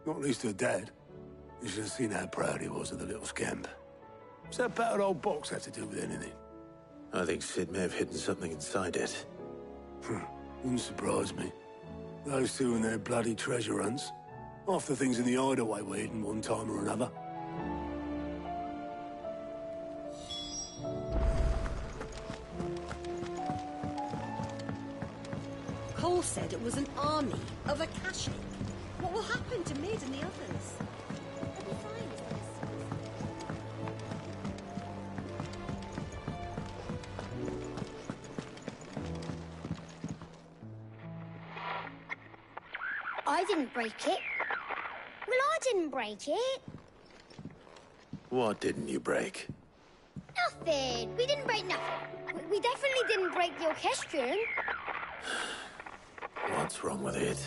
Not least her dad. You should have seen how proud he was of the little scamp. What's that battered old box have to do with anything? I think Sid may have hidden something inside it. Wouldn't surprise me. Those two and their bloody treasure hunts. Half the things in the hideaway were hidden one time or another. Cole said it was an army of Akashic. What will happen to Mid and the others? They'll be fine, isn't it? I didn't break it. Well, I didn't break it. What didn't you break? Nothing. We didn't break nothing. We definitely didn't break the orchestrion. What's wrong with it?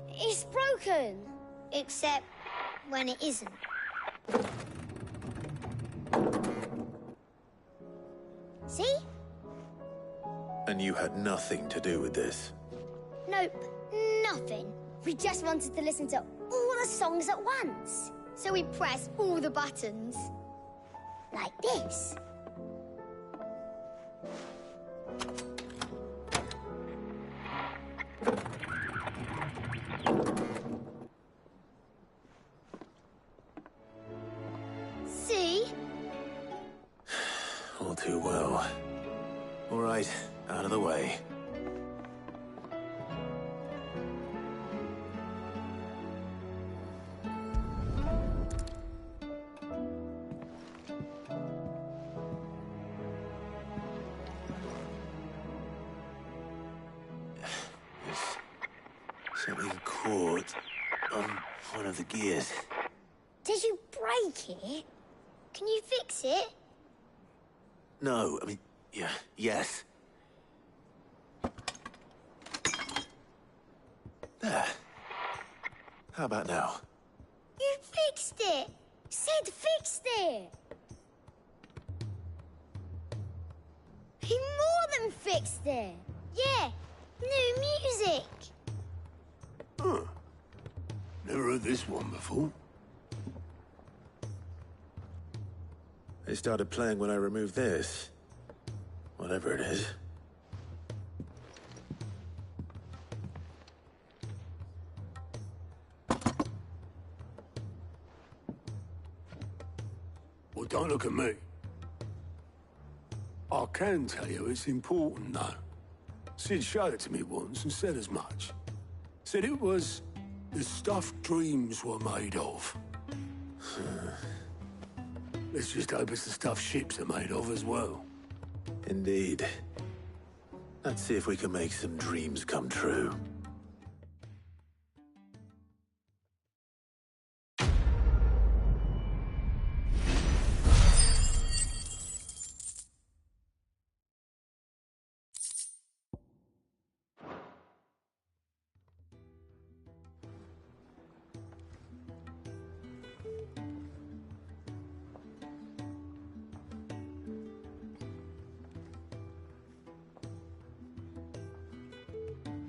It's broken. Except when it isn't. See? And you had nothing to do with this? Nope, nothing. We just wanted to listen to all the songs at once. So we pressed all the buttons. Like this. See? All too well. All right, out of the way. Something caught on one of the gears. Did you break it? Can you fix it? No, I mean, yeah, yes. There. How about now? You fixed it! Sid fixed it! He more than fixed it! Yeah, new music! Huh. Never heard this one before. They started playing when I removed this. Whatever it is. Well, don't look at me. I can tell you it's important, though. Sid showed it to me once and said as much. Said it was the stuff dreams were made of. Let's just hope it's the stuff ships are made of as well. Indeed. Let's see if we can make some dreams come true.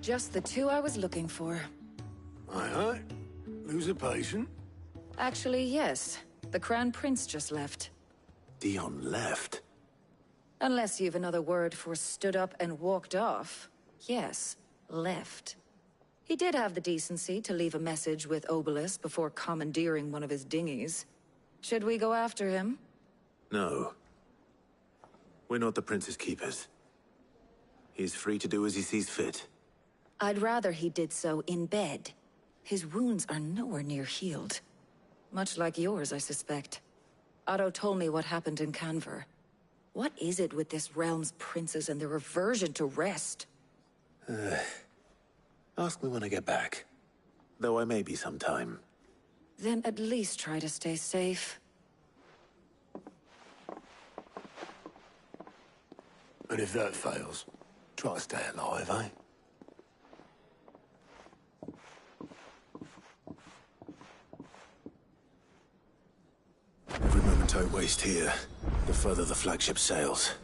Just the two I was looking for. Aye. Lose a patient? Actually, yes. The Crown Prince just left. Dion left? Unless you've another word for stood up and walked off. Yes, left. He did have the decency to leave a message with Obelisk before commandeering one of his dinghies. Should we go after him? No. We're not the Prince's keepers. He's free to do as he sees fit. I'd rather he did so in bed. His wounds are nowhere near healed. Much like yours, I suspect. Otto told me what happened in Canver. What is it with this realm's princes and their aversion to rest? Ask me when I get back. Though I may be sometime. Then at least try to stay safe. And if that fails, try to stay alive, eh? Every moment I waste here, the further the flagship sails.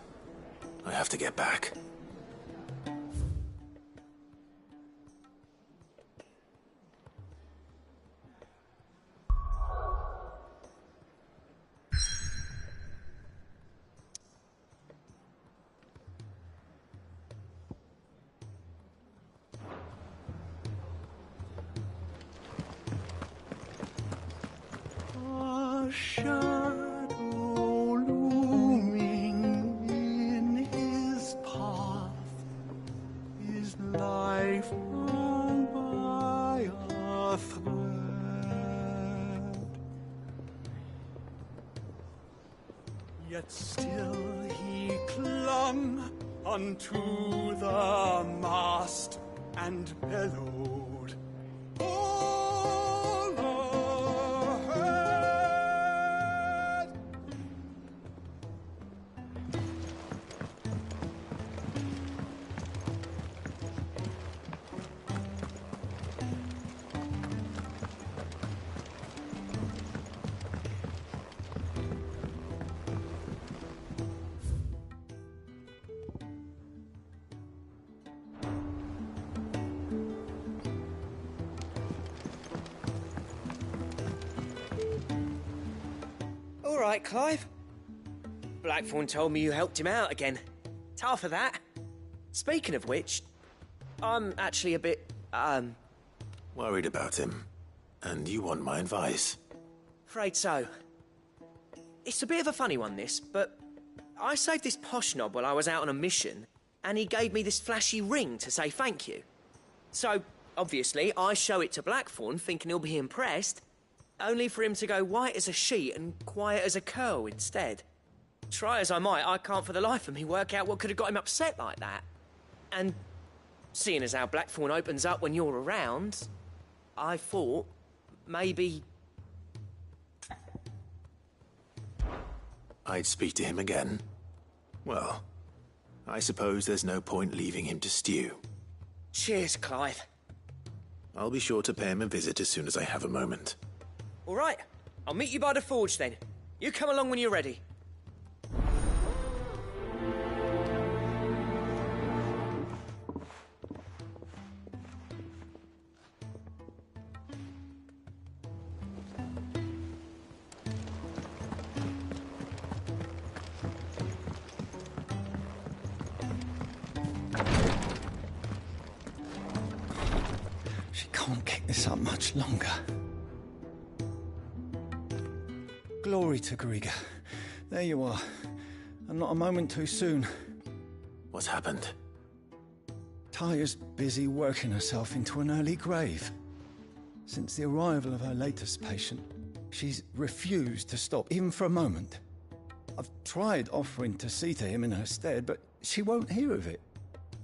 I have to get back. Yet still he clung unto the mast and bellowed, All right, Clive. Blackthorn told me you helped him out again. Tough for that. Speaking of which, I'm actually a bit, Worried about him. And you want my advice? afraid so. It's a bit of a funny one, this, but I saved this posh knob while I was out on a mission, and he gave me this flashy ring to say thank you. So, obviously, I show it to Blackthorn, thinking he'll be impressed, only for him to go white as a sheet and quiet as a curl instead. Try as I might, I can't for the life of me work out what could have got him upset like that. And seeing as how Blackthorn opens up when you're around, I thought maybe... I'd speak to him again. Well, I suppose there's no point leaving him to stew. Cheers, Clive. I'll be sure to pay him a visit as soon as I have a moment. All right, I'll meet you by the forge then. You come along when you're ready. She can't keep this up much longer. Glory to Griga. There you are. And not a moment too soon. What's happened? Taya's busy working herself into an early grave. Since the arrival of her latest patient, she's refused to stop, even for a moment. I've tried offering to see to him in her stead, but she won't hear of it.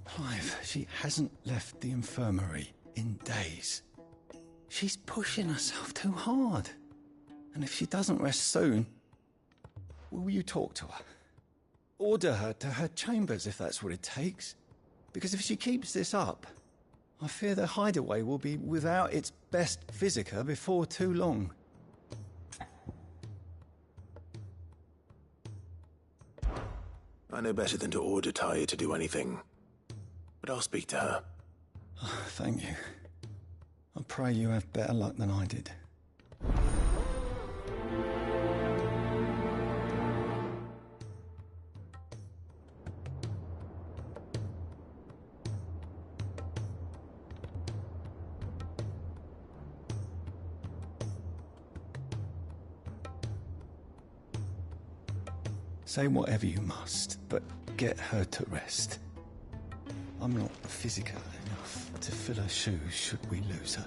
Clive, she hasn't left the infirmary in days. She's pushing herself too hard. And if she doesn't rest soon, will you talk to her? Order her to her chambers if that's what it takes. Because if she keeps this up, I fear the hideaway will be without its best physica before too long. I know better than to order Taya to do anything. But I'll speak to her. Oh, thank you. I pray you have better luck than I did. Say whatever you must, but get her to rest. I'm not physical enough to fill her shoes should we lose her.